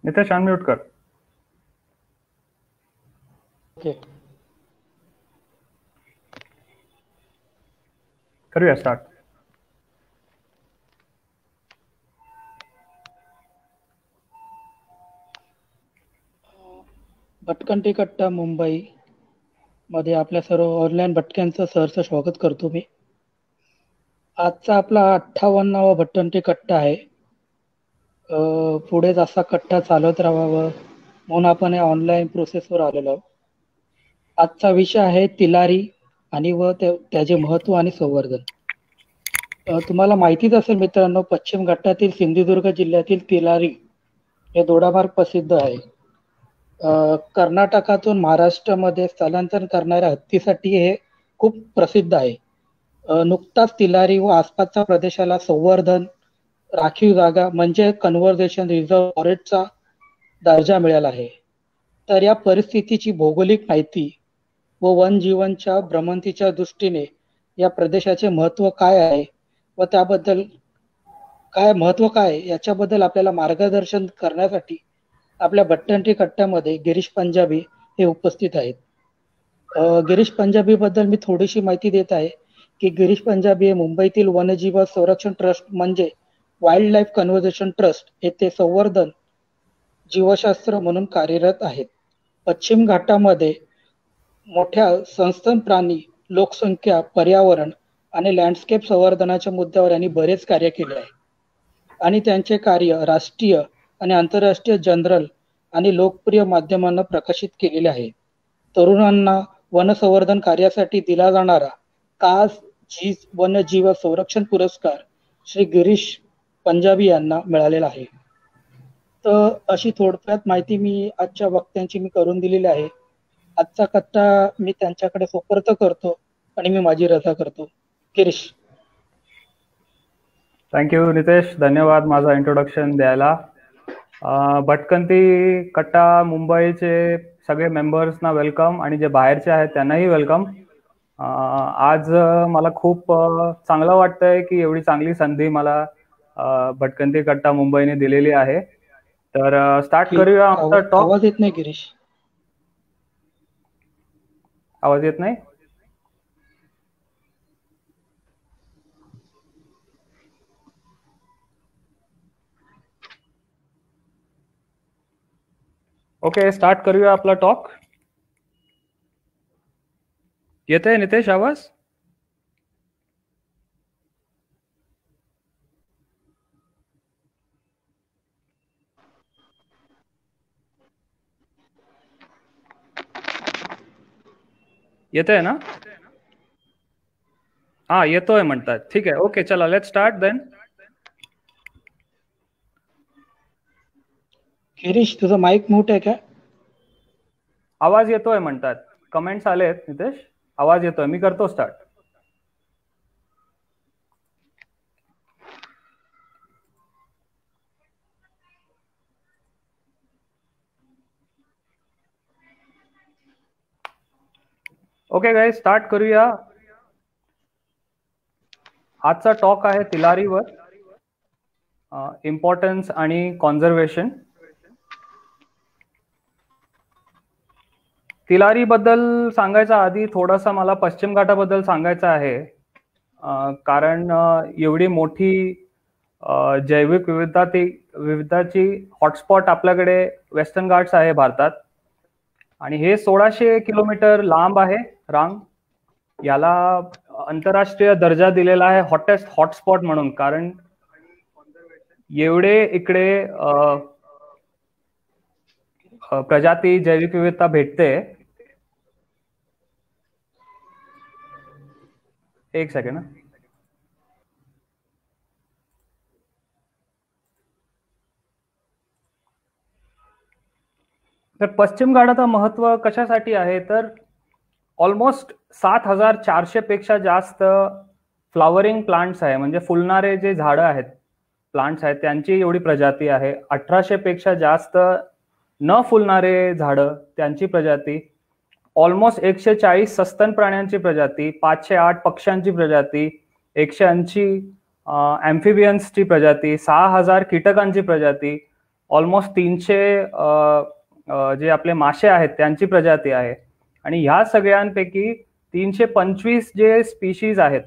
Nitesh unmute कर. Okay, करूया start. भटकंती कट्टा मुंबई मध्ये आपल्या सर्व ऑनलाईन भटक्यांचं सहर्ष स्वागत करतो मी. आजचा आपला 58वा भटकंती कट्टा आहे. पुढे असा कट्टा चालत राहावं म्हणून आपण ऑनलाईन प्रोसेसवर आलेलो आहोत. आजचा विषय आहे तिलारी आणि त्याचे महत्व आणि संवर्धन. तुम्हाला माहितीच असेल मित्रांनो, पश्चिम घाटातील सिंधुदुर्ग जिल्ह्यातील तिलारी हे दोडामार्ग प्रसिद्ध आहे. कर्नाटकातून महाराष्ट्रामध्ये स्थलांतर करणाऱ्या हत्तीसाठी हे खूप प्रसिद्ध आहे. नुकताच तिलारी व आसपासच्या प्रदेशाला संवर्धन राखीव जागा म्हणजे कन्व्हर्जेशन रिझर्व्ह फॉरेस्टचा दर्जा मिळाला आहे. तर या परिस्थितीची भौगोलिक माहिती व वनजीवनच्या भ्रमंतीच्या दृष्टीने या प्रदेशाचे महत्व काय आहे व त्याबद्दल काय याच्याबद्दल आपल्याला मार्गदर्शन करण्यासाठी आपल्या भटकंती कट्ट्यामध्ये गिरीश पंजाबी हे उपस्थित आहेत. गिरीश पंजाबी बद्दल मी थोडीशी माहिती देत आहे की गिरीश पंजाबी हे मुंबईतील वन्यजीव संरक्षण ट्रस्ट म्हणजे वाईल्ड लाईफ कन्व्हर्जेशन ट्रस्ट येथे संवर्धन जीवशास्त्र म्हणून कार्यरत आहेत. पश्चिम घाटामध्ये मोठ्या सस्तन प्राणी, लोकसंख्या, पर्यावरण आणि लँडस्केप संवर्धनाच्या मुद्द्यावर यांनी बरेच कार्य केले आहे आणि त्यांचे कार्य राष्ट्रीय आणि आंतरराष्ट्रीय जर्नल आणि लोकप्रिय माध्यमांना प्रकाशित केलेले आहे. तरुणांना वनसंवर्धन कार्यासाठी दिला जाणारा कास झीज वन्यजीव संरक्षण पुरस्कार श्री गिरीश पंजाबी यांना मिळालेला आहे. तर अशी थोडक्यात माहिती मी आजच्या वक्त्यांची मी करून दिलेली आहे. आजचा कट्टा मी त्यांच्याकडे सुपूर्द करतो आणि मी माझी रजा करतो. गिरीश. थँक्यू नितेश, धन्यवाद माझा इंट्रोडक्शन द्यायला. भटकंती कट्टा मुंबईचे सगळे मेंबर्सना वेलकम आणि जे बाहेरचे आहेत त्यांनाही वेलकम. आज मला खूप चांगलं वाटतंय की एवढी चांगली संधी मला भटकंती कट्टा मुंबईने दिलेली आहे. तर स्टार्ट करूया आमचा टॉक. आवाज येत नाही गिरीश. आवाज येत नाही? ओके, स्टार्ट करूया आपला टॉक. येतोय नितेश आवाज? येतोय ना? हा, येतोय म्हणतात. ठीक आहे, ओके, चला लेट्स स्टार्ट देन. गिरीश, तुझा माईक म्यूट आहे का? आवाज येतोय म्हणतात, कमेंट्स आलेत. नितेश, आवाज येतोय, मी करतो स्टार्ट. ओके गाईज, स्टार्ट करूया. आजचा टॉक आहे तिलारीवर, इम्पॉर्टन्स आणि कॉन्झर्वेशन. तिलारी बद्दल सांगायचा आधी थोडासा मला पश्चिम घाटाबद्दल सांगायचं आहे. कारण एवढी मोठी जैविक विविधताची हॉटस्पॉट आपल्याकडे वेस्टर्न घाट्स आहे भारतात आणि हे 1600 किलोमीटर लांब आहे रांग. याला आंतरराष्ट्रीय दर्जा दिलेला आहे हॉटेस्ट हॉटस्पॉट म्हणून, कारण एवढे इकडे प्रजाती जैविक विविधता भेटते. एक सेकंड. तर पश्चिम घाटाचं महत्व कशासाठी आहे तर ऑलमोस्ट 7400 पेक्षा जास्त फ्लॉवरिंग प्लांट्स आहे, म्हणजे फुलणारे जे झाडं आहेत, प्लांट्स आहेत, त्यांची एवढी प्रजाती आहे. 1800 पेक्षा जास्त न फुलणारे झाडं, त्यांची प्रजाती. ऑलमोस्ट 140 सस्तन प्राण्यांची प्रजाती, 508 पक्ष्यांची प्रजाती, 180 ॲम्फिबियन्सची प्रजाती, 6000 कीटकांची प्रजाती, ऑलमोस्ट 300 जे आपले मासे आहेत त्यांची प्रजाती आहे. आणि ह्या सगळ्यांपैकी 325 जे स्पीशीज आहेत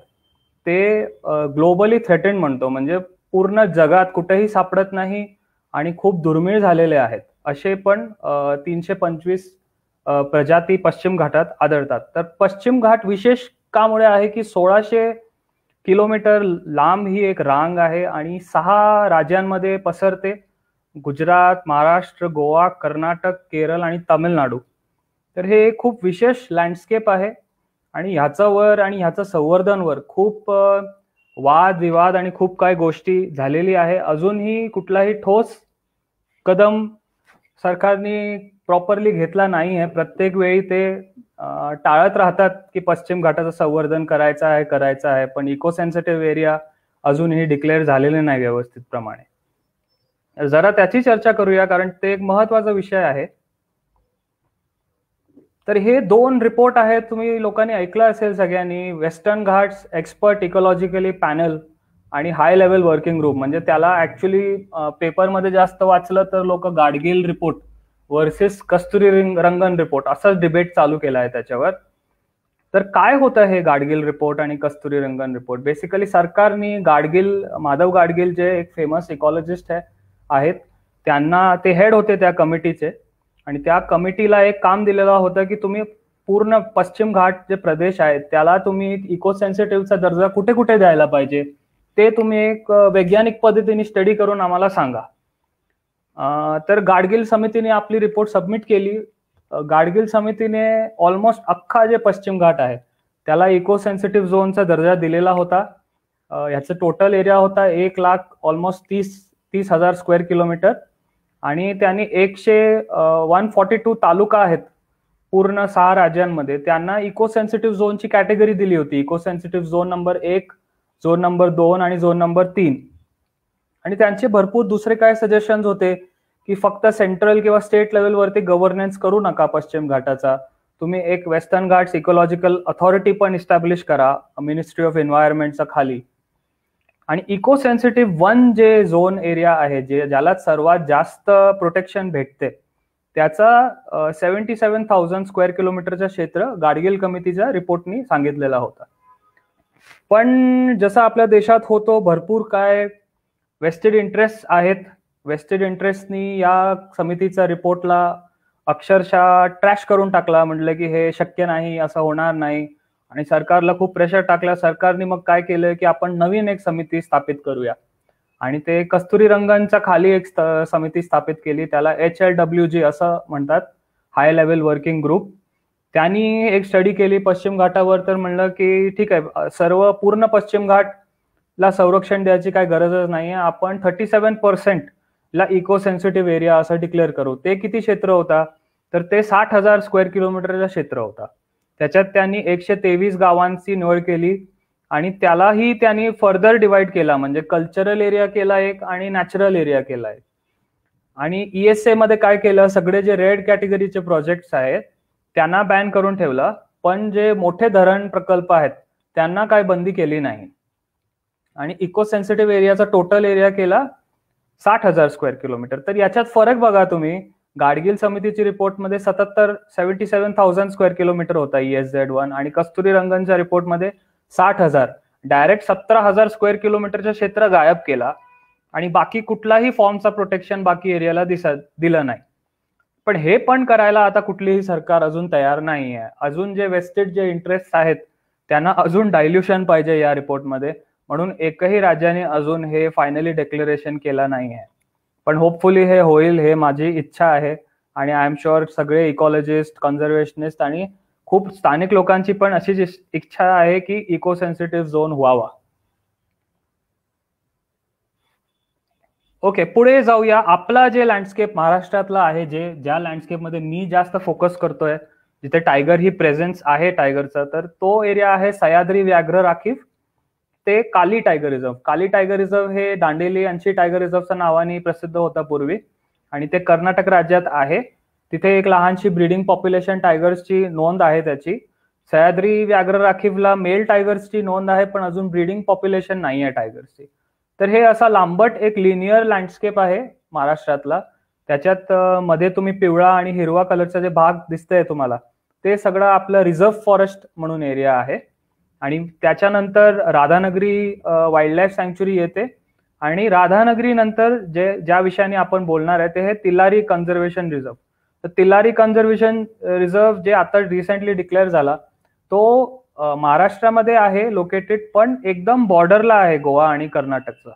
ते ग्लोबली थ्रेटेंड म्हणतो, म्हणजे पूर्ण जगात कुठेही सापडत नाही आणि खूप दुर्मिळ झालेले आहेत असे पण 325 प्रजाती पश्चिम घाटात आढळतात. तर पश्चिम घाट विशेष कामुळे आहे की 1600 किलोमीटर लांब ही एक रांग आहे आणि 6 राज्यांमध्ये पसरते. गुजरात, महाराष्ट्र, गोवा, कर्नाटक, केरळ आणि तामिळनाडू. तर हे खूप विशेष लँडस्केप आहे आणि ह्याच्यावर आणि ह्याचं संवर्धनवर खूप वाद विवाद आणि खूप काही गोष्टी झालेली आहे. अजूनही कुठलाही ठोस कदम सरकारने प्रॉपरली घेतला नाही आहे. प्रत्येक वेळी ते टाळत राहतात की पश्चिम घाटाचं संवर्धन करायचं आहे, पण इको सेन्सिटिव्ह एरिया अजूनही डिक्लेअर झालेले नाही व्यवस्थित प्रमाणे. जरा त्याची चर्चा करूया कारण ते एक महत्वाचा विषय आहे. तर हे 2 रिपोर्ट आहेत, तुम्ही लोकांनी ऐकलं असेल सगळ्यांनी, वेस्टर्न घाट्स एक्सपर्ट इकॉलॉजिकली पॅनल आणि हाय लेवल वर्किंग ग्रुप. म्हणजे त्याला ऍक्च्युली पेपरमध्ये जास्त वाचलं तर लोक गाडगिल रिपोर्ट वर्सेस कस्तुरी रंगन रिपोर्ट असाच डिबेट चालू केला आहे त्याच्यावर. तर काय होतं हे गाडगिल रिपोर्ट आणि कस्तुरी रंगन रिपोर्ट? बेसिकली सरकारने माधव गाडगिल जे एक फेमस इकॉलॉजिस्ट आहेत त्यांना, ते हेड होते त्या कमिटीचे, आणि त्या कमिटीला एक काम दिलेलं होतं की तुम्ही पूर्ण पश्चिम घाट जे प्रदेश आहेत त्याला तुम्ही इको सेन्सिटिव्हचा दर्जा कुठे कुठे द्यायला पाहिजे ते तुम्ही एक वैज्ञानिक पद्धतीने स्टडी करून आम्हाला सांगा. तर गाडगिल समितीने आपली रिपोर्ट सबमिट केली. गाडगिल समितीने ऑलमोस्ट अख्खा जे पश्चिम घाट आहे त्याला इको सेन्सिटिव्ह झोनचा दर्जा दिलेला होता. ह्याचं टोटल एरिया होता 1,00,000 ऑलमोस्ट 30,000 स्क्वेअर किलोमीटर आणि त्यांनी 142 तालुका आहेत पूर्ण 6 राज्यांमध्ये, त्यांना इको सेन्सिटिव्ह झोनची कॅटेगरी दिली होती. Eco sensitive zone number 1, zone number 2 आणि झोन नंबर 3. आणि त्यांचे भरपूर दुसरे काय सजेशन्स होते की फक्त सेंट्रल किंवा स्टेट लेवलवरती गव्हर्नन्स करू नका पश्चिम घाटाचा, तुम्ही एक वेस्टर्न घाट्स इकोलॉजिकल अथॉरिटी पण इस्टॅब्लिश करा मिनिस्ट्री ऑफ एन्व्हायरमेंटच्या खाली. आणि इको सेन्सिटिव्ह 1 जे झोन एरिया आहे ज्याला सर्वात जास्त प्रोटेक्शन भेटते त्याचा 77,000 स्क्वेअर किलोमीटरचा क्षेत्र गाडगिल कमिटीच्या रिपोर्टनी सांगितलेला होता. पण जसं आपल्या देशात होतो भरपूर काय वेस्टेड इंटरेस्ट आहेत. वेस्टेड इंटरेस्टनी या समितीच्या रिपोर्टला अक्षरशः ट्रॅश करून टाकला, म्हटलं की हे शक्य नाही, असं होणार नाही. आणि सरकारला खूप प्रेशर टाकला. सरकारने मग काय केलं की आपण नवीन एक समिती स्थापित करूया आणि ते कस्तुरी रंगनच्या खाली एक समिती स्थापित केली, त्याला HLWG असं म्हणतात, हाय लेवल वर्किंग ग्रुप. त्यांनी एक स्टडी केली पश्चिम घाटावर. तर म्हणलं की ठीक आहे, सर्व पूर्ण पश्चिम घाटला संरक्षण द्यायची काय गरजच नाहीये, आपण 37% ला इको सेन्सिटिव्ह एरिया असं डिक्लेअर करू. ते किती क्षेत्र होता तर ते 60,000 स्क्वेअर किलोमीटरचा क्षेत्र होता. त्याच्यात त्यांनी 123 गावांची निवड केली आणि त्यालाही त्यांनी फर्दर डिवाइड केला, म्हणजे कल्चरल एरिया केला एक आणि नॅचरल एरिया केला एक. आणि ESA मध्ये काय केलं, सगळे जे रेड कॅटेगरीचे प्रोजेक्ट्स आहेत त्यांना बॅन करून ठेवलं, पण जे मोठे धरण प्रकल्प आहेत त्यांना काय बंदी केली नाही. आणि इको सेन्सिटिव्ह एरियाचा टोटल एरिया केला 60,000 स्क्वेअर किलोमीटर. तर याच्यात फरक बघा तुम्ही, गाडगिल समितीची रिपोर्टमध्ये 77,000 स्क्वेअर किलोमीटर होता ESZ1 आणि कस्तुरी रंगनच्या रिपोर्टमध्ये 60,000. डायरेक्ट 17,000 स्क्वेअर किलोमीटरचं क्षेत्र गायब केला आणि बाकी कुठलाही फॉर्मचा प्रोटेक्शन बाकी एरियाला दिलं नाही. पण हे पण करायला आता कुठलीही सरकार अजून तयार नाही आहे. अजून जे वेस्टेड जे इंटरेस्ट आहेत त्यांना अजून डायल्युशन पाहिजे या रिपोर्टमध्ये, म्हणून एकही राज्याने अजून हे फायनली डिक्लेरेशन केलं नाही आहे. पण होपफुली हे होईल, हे माझी इच्छा आहे. आणि आय एम शुअर सगळे इकॉलॉजिस्ट, कन्झर्वेशनिस्ट आणि खूप स्थानिक लोकांची पण अशीच इच्छा आहे की इको सेन्सिटिव्ह झोन व्हावा. ओके, पुढे जाऊया. आपला जे लँडस्केप महाराष्ट्रातला आहे, ज्या लँडस्केपमध्ये मी जास्त फोकस करतोय, जिथे टायगर ही प्रेझेन्स आहे टायगरचा, तर तो एरिया आहे सह्याद्री व्याघ्र राखीव ते काली टायगर रिझर्व. काली टायगर रिझर्व हे दांडेली यांची टायगर रिझर्वच्या नावाने प्रसिद्ध होता पूर्वी आणि ते कर्नाटक राज्यात आहे. तिथे एक लहानशी ब्रीडिंग पॉप्युलेशन टायगर्सची नोंद आहे त्याची. सह्याद्री व्याघ्र राखीवला मेल टायगर्सची नोंद आहे, पण अजून ब्रीडिंग पॉप्युलेशन नाही आहे टायगर्सची. तर हे असा लांबट एक लिनियर लँडस्केप आहे महाराष्ट्रातला, त्याच्यात मध्ये तुम्ही पिवळा आणि हिरवा कलरचा जे भाग दिसतंय तुम्हाला, ते सगळं आपलं रिझर्व्ह फॉरेस्ट म्हणून एरिया आहे. आणि त्याच्यानंतर राधानगरी वाईल्ड लाईफ सँक्च्युरी येते. आणि राधानगरी नंतर ज्या विषयाने आपण बोलणार आहे ते हे तिलारी कन्झर्वेशन रिझर्व्ह. तर तिलारी कन्झर्वेशन रिझर्व्ह जे आता रिसेंटली डिक्लेअर झाला, तो महाराष्ट्रामध्ये आहे लोकेटेड, पण एकदम बॉर्डरला आहे गोवा आणि कर्नाटकचा.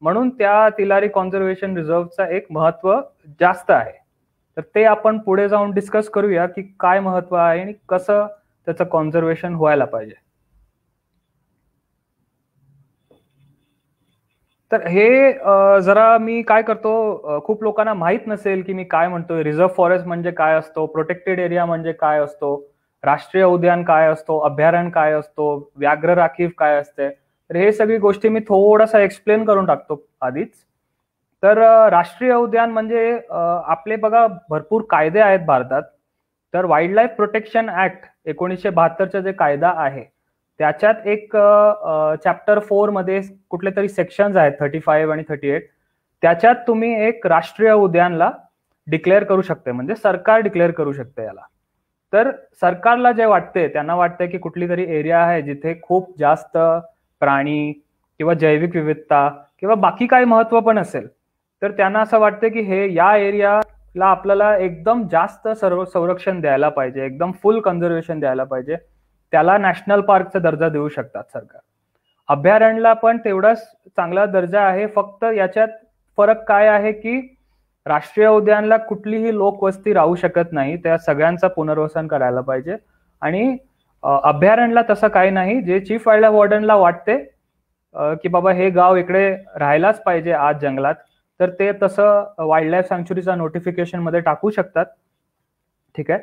म्हणून त्या तिलारी कॉन्झर्वेशन रिझर्व्हचा एक महत्व जास्त आहे. तर ते आपण पुढे जाऊन डिस्कस करूया की काय महत्व आहे आणि कसं त्याचं कॉन्झर्वेशन व्हायला पाहिजे. तर हे जरा मी काय करतो, खूप लोकांना माहित नसेल की मी काय म्हणतोय. रिझर्व्ह फॉरेस्ट म्हणजे काय असतो, प्रोटेक्टेड एरिया म्हणजे काय असतो, राष्ट्रीय उद्यान काय असतो, अभयारण्य काय असतो, व्याघ्र राखीव काय असते. तर हे सगळी गोष्टी मी थोडासा एक्सप्लेन करून टाकतो आधीच. तर राष्ट्रीय उद्यान म्हणजे आपले बघा भरपूर कायदे आहेत भारतात. तर वाईल्ड लाईफ प्रोटेक्शन ऍक्ट 1972चा जे कायदा आहे, त्याच्यात एक चॅप्टर 4 मध्ये कुठले तरी सेक्शन्स आहेत 35 आणि 38. त्याच्यात तुम्ही एक राष्ट्रीय उद्यानला डिक्लेअर करू शकते, म्हणजे सरकार डिक्लेअर करू शकते याला. तर सरकारला जे वाटते, त्यांना वाटते की कुठली तरी एरिया आहे जिथे खूप जास्त प्राणी किंवा जैविक विविधता किंवा बाकी काही महत्व पण असेल, तर त्यांना असं वाटतं की हे या एरियाला आपल्याला एकदम जास्त संरक्षण द्यायला पाहिजे, एकदम फुल कन्झर्वेशन द्यायला पाहिजे. त्याला नॅशनल पार्कचा दर्जा देऊ शकतात सरकार. अभयारण्याला पण तेवढाच चांगला दर्जा आहे. फक्त याच्यात फरक काय आहे की राष्ट्रीय उद्यानला कुठलीही लोकवस्ती राहू शकत नाही, त्या सगळ्यांचं पुनर्वसन करायला पाहिजे. आणि अभयारण्याला तसं काही नाही. जे चीफ वाईल्ड लाईफ वॉर्डनला वाटते की बाबा हे गाव इकडे राहायलाच पाहिजे आज जंगलात, तर ते तसं वाईल्ड लाईफ सँक्च्युरीचा नोटिफिकेशन मध्ये टाकू शकतात. ठीक आहे.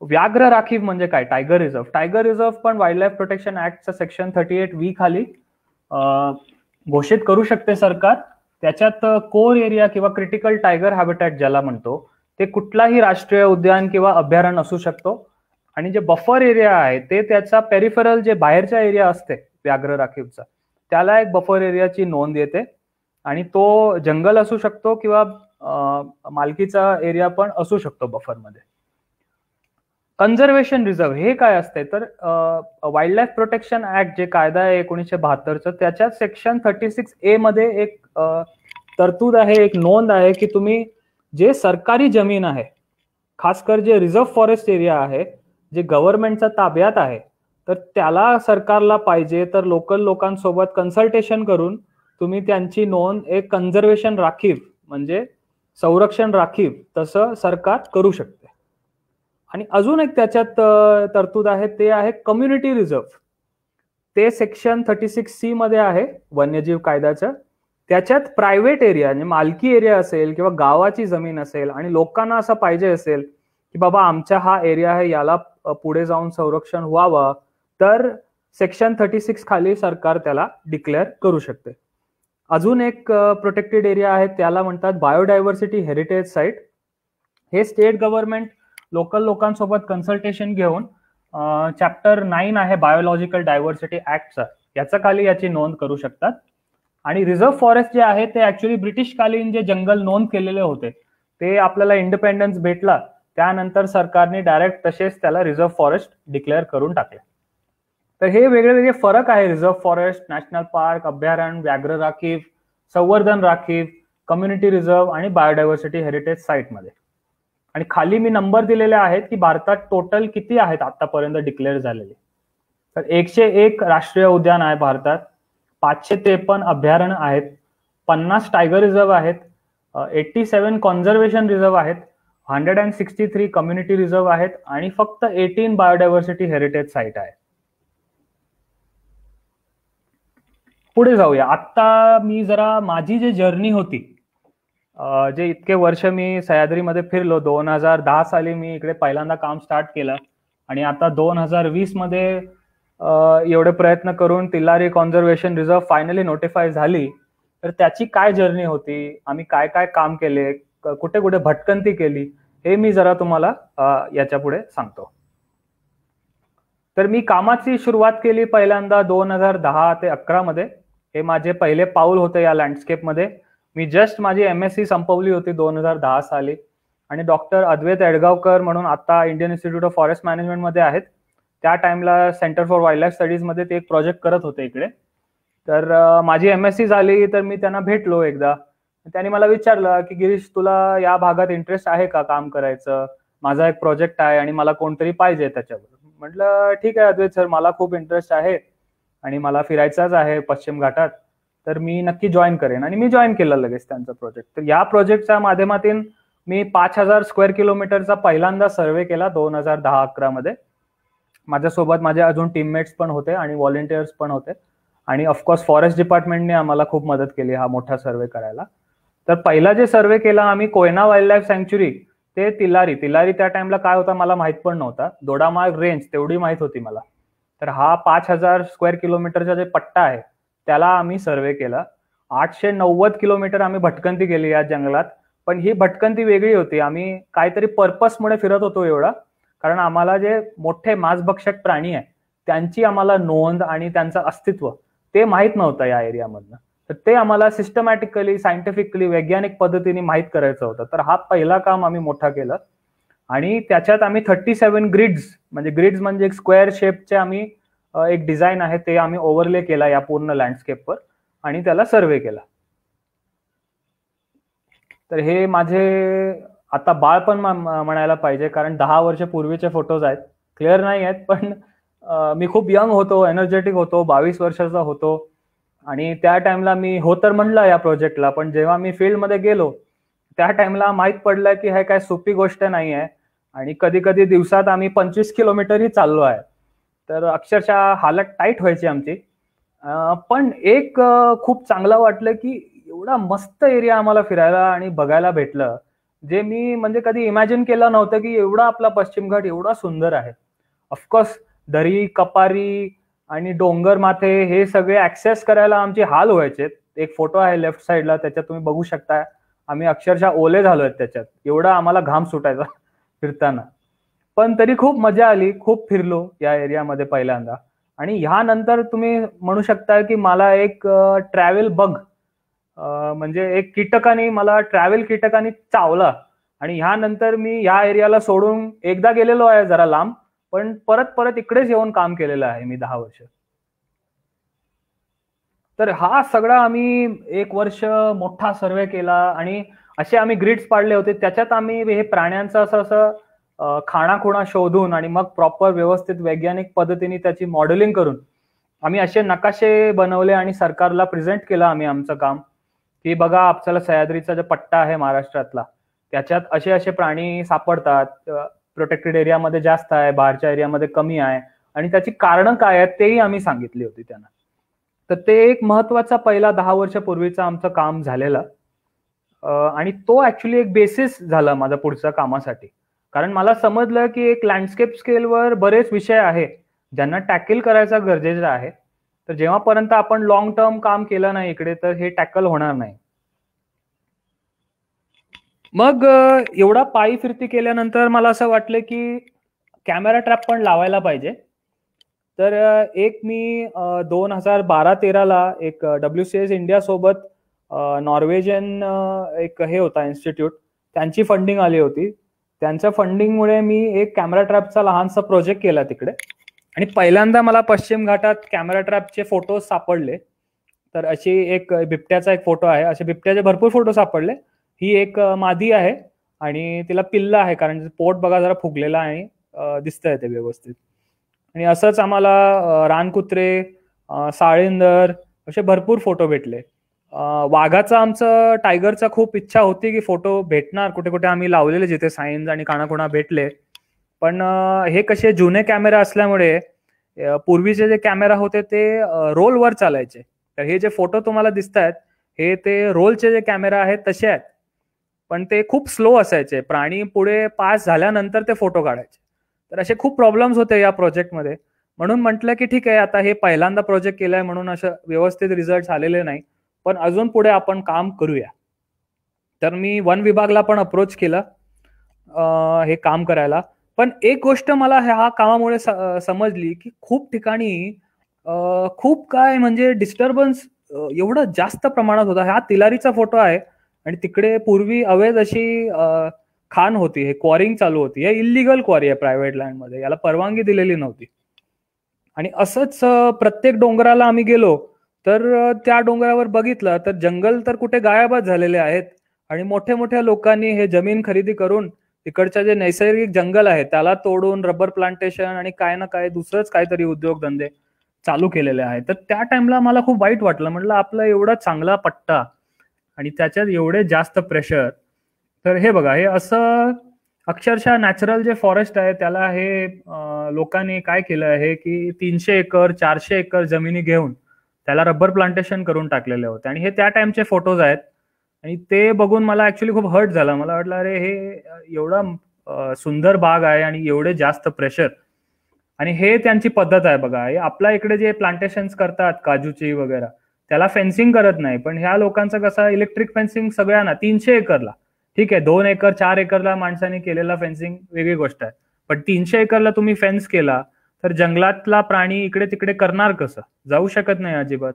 व्याघ्र राखीव म्हणजे काय, टायगर रिझर्व्ह. टायगर रिझर्व्ह पण वाईल्ड लाईफ प्रोटेक्शन ऍक्टचा सेक्शन 38V खाली घोषित करू शकते सरकार. त्याच्यात कोर एरिया किंवा क्रिटिकल टायगर हॅबिटॅट ज्याला म्हणतो, ते कुठलाही राष्ट्रीय उद्यान किंवा अभयारण्य असू शकतो. आणि जे बफर एरिया आहे ते त्याचा पेरिफेरल जे बाहेरचा एरिया असते व्याघ्र राखीवचा, त्याला एक बफर एरियाची नोंद येते. आणि तो जंगल असू शकतो किंवा मालकीचा एरिया पण असू शकतो बफरमध्ये. कन्झर्वेशन रिझर्व्ह हे काय असते, तर वाईल्ड लाईफ प्रोटेक्शन ऍक्ट जे कायदा आहे 1972चा, त्याच्यात सेक्शन 36A मध्ये एक तरतूद आहे, एक नोंद आहे की तुम्ही जे सरकारी जमीन आहे, खासकर जे रिझर्व्ह फॉरेस्ट एरिया आहे, जे गव्हर्नमेंटच्या ताब्यात आहे, तर त्याला सरकारला पाहिजे तर लोकल लोकांसोबत कन्सल्टेशन करून तुम्ही त्यांची नोंद एक कन्झर्वेशन राखीव म्हणजे संरक्षण राखीव तसं सरकार करू शकते. आणि अजून एक त्याच्यात तरतूद आहे, ते आहे कम्युनिटी रिझर्व्ह. ते सेक्शन 36C मध्ये आहे वन्यजीव कायद्याचं. त्याच्यात प्रायव्हेट एरिया म्हणजे मालकी एरिया असेल किंवा गावाची जमीन असेल आणि लोकांना असं पाहिजे असेल की बाबा आमचा हा एरिया आहे, याला पुढे जाऊन संरक्षण व्हावं, तर सेक्शन 36 खाली सरकार त्याला डिक्लेअर करू शकते. अजून एक प्रोटेक्टेड एरिया आहे, त्याला म्हणतात बायोडायव्हर्सिटी हेरिटेज साईट. हे स्टेट गव्हर्नमेंट लोकल लोकांसोबत कन्सल्टेशन घेऊन चॅप्टर 9 आहे बायोलॉजिकल डायव्हर्सिटी ऍक्टचा, याच्या खाली याची नोंद करू शकतात. आणि रिझर्व्ह फॉरेस्ट जे आहे ते ऍक्च्युली ब्रिटिशकालीन जे जंगल नोंद केलेले होते, ते आपल्याला इंडिपेंडन्स भेटला त्यानंतर सरकारने डायरेक्ट तसेच त्याला रिझर्व्ह फॉरेस्ट डिक्लेअर करून टाकले. तर हे वेगळे वेगळे फरक आहे रिझर्व्ह फॉरेस्ट, नॅशनल पार्क, अभयारण्य, व्याघ्र राखीव, संवर्धन राखीव, कम्युनिटी रिझर्व्ह आणि बायोडायव्हर्सिटी हेरिटेज साईट मध्ये. आणि खाली मी नंबर दिलेले आहेत की भारतात टोटल किती आहेत आतापर्यंत डिक्लेअर झालेले. तर 101 राष्ट्रीय उद्यान आहे भारतात, 553 अभयारण्य आहेत, 50 टायगर रिझर्व्ह आहेत, 87 कॉन्झर्वेशन रिझर्व्ह आहेत, 163 कम्युनिटी रिझर्व्ह आहेत आणि फक्त 18 बायोडायव्हर्सिटी हेरिटेज साईट आहे. पुढे जाऊया. आता मी जरा माझी जी जर्नी होती, जे इतके वर्ष मी सह्याद्रीमध्ये फिरलो, 2010 साली मी इकडे पहिल्यांदा काम स्टार्ट केलं आणि आता 2020 मध्ये एवढे प्रयत्न करून Tilari conservation reserve finally notify झाली. तर त्याची काय जर्नी होती, आम्ही काय काय काम केले, कुठे कुठे भटकंती केली, हे मी जरा तुम्हाला याच्या पुढे सांगतो. तर मी कामाची सुरुवात केली पहिल्यांदा 2010 ते 11 मध्ये. हे माझे पहिले पाऊल होते या लँडस्केप मध्ये. मी जस्ट माझी MSc संपवली होती 2010 साली, आणि डॉक्टर अद्वैत एडगावकर म्हणून आता Indian institute of forest management मध्ये आहेत. त्या टाइमला centre for wild life studies मध्ये ते एक प्रोजेक्ट करत होते इकडे. तर माझी MSc झाली तर मी त्यांना भेटलो एकदा. त्यांनी मला विचारलं की गिरीश, तुला या भागात इंटरेस्ट आहे का काम करायचं? माझा एक प्रोजेक्ट आहे आणि मला कोणतरी पाहिजे त्याच्यावर. म्हटलं ठीक आहे अद्वैत सर, मला खूप इंटरेस्ट आहे आणि मला फिरायचंच आहे पश्चिम घाटात, तर मी नक्की जॉईन करेन. आणि मी जॉईन केलं लगेच त्यांचा प्रोजेक्ट. तर या प्रोजेक्टच्या माध्यमातून मी 5000 स्क्वेअर किलोमीटरचा पहिल्यांदा सर्वे केला 2010-11 मध्ये. माझ्यासोबत माझे अजून टीममेट्स पण होते आणि व्हॉलेंटियर्स पण होते, आणि ऑफकोर्स फॉरेस्ट डिपार्टमेंटने आम्हाला खूप मदत केली हा मोठा सर्वे करायला. तर पहिला जे सर्वे केला आम्ही कोयना वाईल्ड लाईफ सँक्च्युरी ते तिलारी त्या टाइमला काय होता मला माहित पण नव्हता. दोडामार्ग रेंज तेवढी माहित होती मला. तर हा 5000 स्क्वेअर किलोमीटरचा जे पट्टा आहे त्याला आम्ही सर्वे केला. 890 किलोमीटर आम्ही भटकंती केली या जंगलात. पण ही भटकंती वेगळी होती. आम्ही काहीतरी पर्पसमुळे फिरत होतो एवढा, कारण आम्हाला जे मोठे मांसभक्षक प्राणी आहे त्यांची आम्हाला नोंद आणि त्यांचं अस्तित्व ते माहीत नव्हतं या एरियामधनं. तर ते आम्हाला सिस्टमॅटिकली, सायंटिफिकली, वैज्ञानिक पद्धतीने माहीत करायचं होतं. तर हा पहिला काम आम्ही मोठा केलं. आणि त्याच्यात आम्ही 37 ग्रिड्स म्हणजे एक स्क्वेअर शेपचे आम्ही एक डिझाईन आहे ते आम्ही ओव्हरले केला या पूर्ण लँडस्केपवर आणि त्याला सर्वे केला. तर हे माझे आता बाळ पण म्हणायला पाहिजे, कारण 10 वर्ष पूर्वीचे फोटोज आहेत. क्लिअर नाही आहेत, पण मी खूप यंग होतो, एनर्जेटिक होतो, 22 वर्षाचा होतो. आणि त्या टाइमला मी हो तर म्हणलं या प्रोजेक्टला, पण जेव्हा मी फील्डमध्ये गेलो त्या टाइमला माहीत पडलं की हे काय सोपी गोष्ट नाही आहे. आणि कधी कधी दिवसात आम्ही 25 किलोमीटरही चाललो आहे. तर अक्षरशः हालत टाईट व्हायची आमची. पण एक खूप चांगलं वाटलं की एवढा मस्त एरिया आम्हाला फिरायला आणि बघायला भेटलं, जे मी म्हणजे कधी इमॅजिन केलं नव्हतं की एवढा आपला पश्चिम घाट एवढा सुंदर आहे. ऑफकोर्स दरी, कपारी आणि डोंगर माथे हे सगळे ऍक्सेस करायला आमचे हाल व्हायचे. एक फोटो आहे लेफ्ट साईडला, त्याच्यात तुम्ही बघू शकता आम्ही अक्षरशः ओले झालोय त्याच्यात, एवढा आम्हाला घाम सुटायचा फिरताना. पण तरी खूप मजा आली, खूप फिरलो या एरियामध्ये पहिल्यांदा. आणि ह्यानंतर तुम्ही म्हणू शकता की मला एक ट्रॅव्हल बग म्हणजे एक ट्रॅव्हल कीटकाने चावला. आणि ह्यानंतर मी ह्या एरियाला सोडून एकदा गेलेलो आहे जरा लांब, पण परत इकडेच येऊन काम केलेलं आहे मी 10 वर्ष. तर हा सगळा आम्ही 1 वर्ष मोठा सर्वे केला आणि असे आम्ही ग्रिड्स पाडले होते. त्याच्यात आम्ही हे प्राण्यांचं असं खाणाखुणा शोधून आणि मग प्रॉपर व्यवस्थित वैज्ञानिक पद्धतीने त्याची मॉडेलिंग करून आम्ही असे नकाशे बनवले आणि सरकारला प्रेझेंट केलं आम्ही आमचं काम, की बघा आपल्याला सह्याद्रीचा जो पट्टा आहे महाराष्ट्रातला त्याच्यात असे असे प्राणी सापडतात, प्रोटेक्टेड एरियामध्ये जास्त आहे, बाहेरच्या एरियामध्ये कमी आहे, आणि त्याची कारणं काय आहेत तेही आम्ही सांगितली होती त्यांना. तर ते एक महत्वाचा पहिला 10 वर्षापूर्वीचा आमचं काम झालेलं. आणि तो ऍक्च्युली एक बेसिस झाला माझा पुढच्या कामासाठी. कारण मला समजलं की एक लँडस्केप स्केलवर बरेच विषय आहे ज्यांना टॅकल करायचा गरजेचं आहे. तर जेव्हापर्यंत आपण लॉंग टर्म काम केलं नाही इकडे तर हे टॅकल होणार नाही. मग एवढा पायी फिरती केल्यानंतर मला असं वाटलं की कॅमेरा ट्रॅप पण लावायला पाहिजे. तर एक मी 2012-13ला एक WCS इंडिया सोबत नॉर्वेजियन एक हे होता इन्स्टिट्यूट, त्यांची फंडिंग आली होती. त्यांच्या फंडिंगमुळे मी एक कॅमेरा ट्रॅपचा लहानसा प्रोजेक्ट केला तिकडे. आणि पहिल्यांदा मला पश्चिम घाटात कॅमेरा ट्रॅपचे फोटो सापडले. तर अशी एक बिबट्याचा एक फोटो आहे, असे बिबट्याचे भरपूर फोटो सापडले. ही एक मादी आहे आणि तिला पिल्ला आहे, कारण पोट बघा जरा फुगलेला आणि दिसतंय ते व्यवस्थित. आणि असंच आम्हाला रानकुत्रे, साळींदर असे भरपूर फोटो भेटले. वाघाचा आमचं टायगरचा खूप इच्छा होती की फोटो भेटणार, कुठे कुठे आम्ही लावलेले जिथे साईन्स आणि कानाकोणा भेटले. पण हे कसे जुने कॅमेरा असल्यामुळे पूर्वीचे जे कॅमेरा होते ते रोलवर चालायचे. तर हे जे फोटो तुम्हाला दिसत आहेत हे ते रोलचे जे कॅमेरा आहेत तसे आहेत, पण ते खूप स्लो असायचे. प्राणी पुढे पास झाल्यानंतर ते फोटो काढायचे. तर असे खूप प्रॉब्लेम्स होते या प्रोजेक्टमध्ये. म्हणून म्हटलं की ठीक आहे, आता हे पहिल्यांदा प्रोजेक्ट केलाय म्हणून असं व्यवस्थित रिझल्ट आलेले नाही, पण अजून पुढे आपण काम करूया. तर मी वन विभागला पण अप्रोच केलं हे काम करायला. पण एक गोष्ट मला ह्या कामामुळे समजली की खूप ठिकाणी खूप काय म्हणजे डिस्टर्बन्स एवढं जास्त प्रमाणात होता. हा तिलारीचा फोटो आहे आणि तिकडे पूर्वी अवैध अशी खाण होती, हे क्वॉरिंग चालू होती. हे इलिगल क्वॉरी आहे प्रायव्हेट लँडमध्ये, याला परवानगी दिलेली नव्हती. आणि असंच प्रत्येक डोंगराला आम्ही गेलो तर त्या डोंगरावर बघितलं तर जंगल तर कुठे गायबच झालेले आहेत आणि मोठ्या मोठ्या लोकांनी हे जमीन खरेदी करून तिकडच्या जे नैसर्गिक जंगल आहे त्याला तोडून रबर प्लांटेशन आणि काय ना काय दुसरंच काहीतरी उद्योगधंदे चालू केलेले आहेत. तर त्या टाइमला मला खूप वाईट वाटलं. म्हटलं आपला एवढा चांगला पट्टा आणि त्याच्यात एवढे जास्त प्रेशर. तर हे बघा, हे असं अक्षरशः नॅचरल जे फॉरेस्ट आहे त्याला हे लोकांनी काय केलं आहे की 300 एकर 400 एकर जमिनी घेऊन त्याला रबर प्लांटेशन करून टाकलेले होते. आणि हे त्या टाइमचे फोटोज आहेत आणि ते बघून मला ऍक्च्युली खूप हर्ट झालं. मला वाटलं अरे हे एवढा सुंदर बाग आहे आणि एवढे जास्त प्रेशर. आणि हे त्यांची पद्धत आहे बघा. हे आपल्या इकडे जे प्लांटेशन्स करतात काजूची वगैरे त्याला फेन्सिंग करत नाही, पण ह्या लोकांचं कसं इलेक्ट्रिक फेन्सिंग सगळ्यांना 300 एकरला. ठीक आहे, 2 एकर 4 एकरला माणसाने केलेला फेन्सिंग वेगळी गोष्ट आहे, पण 300 एकरला तुम्ही फेन्स केला तर जंगलातला प्राणी इकडे तिकडे करणार कसं? जाऊ शकत नाही अजिबात.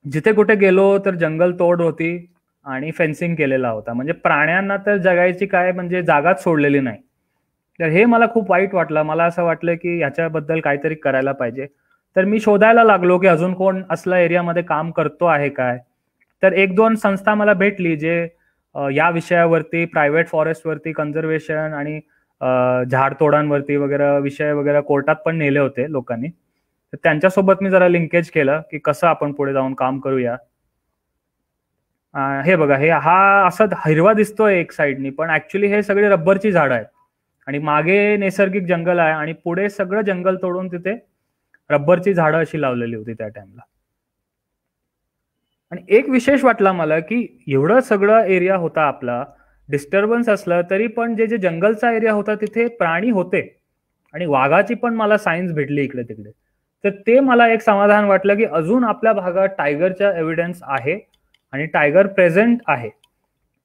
जिथे कुठे गेलो तर जंगल तोड होती आणि फेन्सिंग केलेला होता. म्हणजे प्राण्यांना तर जगायची काय म्हणजे जागाच सोडलेली नाही. तर हे मला खूप वाईट वाटलं. मला असं वाटलं की ह्याच्याबद्दल काहीतरी करायला पाहिजे. तर मी शोधायला लागलो की अजून कोण असल्या एरियामध्ये काम करतो आहे काय. तर 1-2 संस्था मला भेटली जे या विषयावरती प्रायव्हेट फॉरेस्टवरती कन्झर्वेशन आणि झाडतोडांवरती वगैरे विषय वगैरे कोर्टात पण नेले होते लोकांनी. तर त्यांच्यासोबत मी जरा लिंकेज केलं की कसं आपण पुढे जाऊन काम करूया. हे बघा, हे हा असा हिरवा दिसतोय एक साईडनी, पण ऍक्च्युली हे सगळे रब्बरची झाडं आहेत आणि मागे नैसर्गिक जंगल आहे आणि पुढे सगळं जंगल तोडून तिथे रब्बरची झाडं अशी लावलेली होती त्या टाइमला. आणि एक विशेष वाटला मला की एवढं सगळं एरिया होता आपला, डिस्टर्बन्स असलं तरी पण जे जे जंगलचा एरिया होता तिथे प्राणी होते आणि वाघाची पण मला सायन्स भेटली इकडे तिकडे. तर ते मला एक समाधान वाटलं की अजून आपल्या भागात टायगरच्या एव्हिडन्स आहे आणि टायगर प्रेझेंट आहे.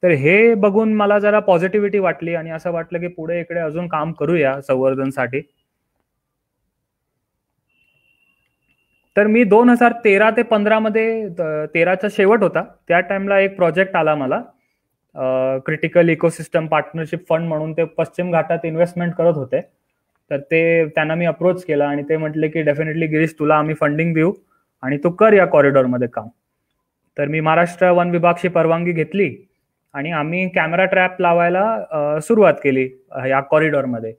तर हे बघून मला जरा पॉझिटिव्हिटी वाटली आणि असं वाटलं की पुढे इकडे अजून काम करूया संवर्धनसाठी. तर मी 2013 ते 15 मध्ये 13चा शेवट होता त्या टाइमला एक प्रोजेक्ट आला मला, क्रिटिकल इकोसिस्टम पार्टनरशिप फंड म्हणून. ते पश्चिम घाटात इन्व्हेस्टमेंट करत होते. तर ते त्यांना मी अप्रोच केला आणि ते म्हटले की डेफिनेटली गिरीश तुला आम्ही फंडिंग देऊ आणि तू कर या कॉरिडॉरमध्ये काम. तर मी महाराष्ट्र वन विभागची परवानगी घेतली आणि आम्ही कॅमेरा ट्रॅप लावायला सुरुवात केली या कॉरिडॉरमध्ये.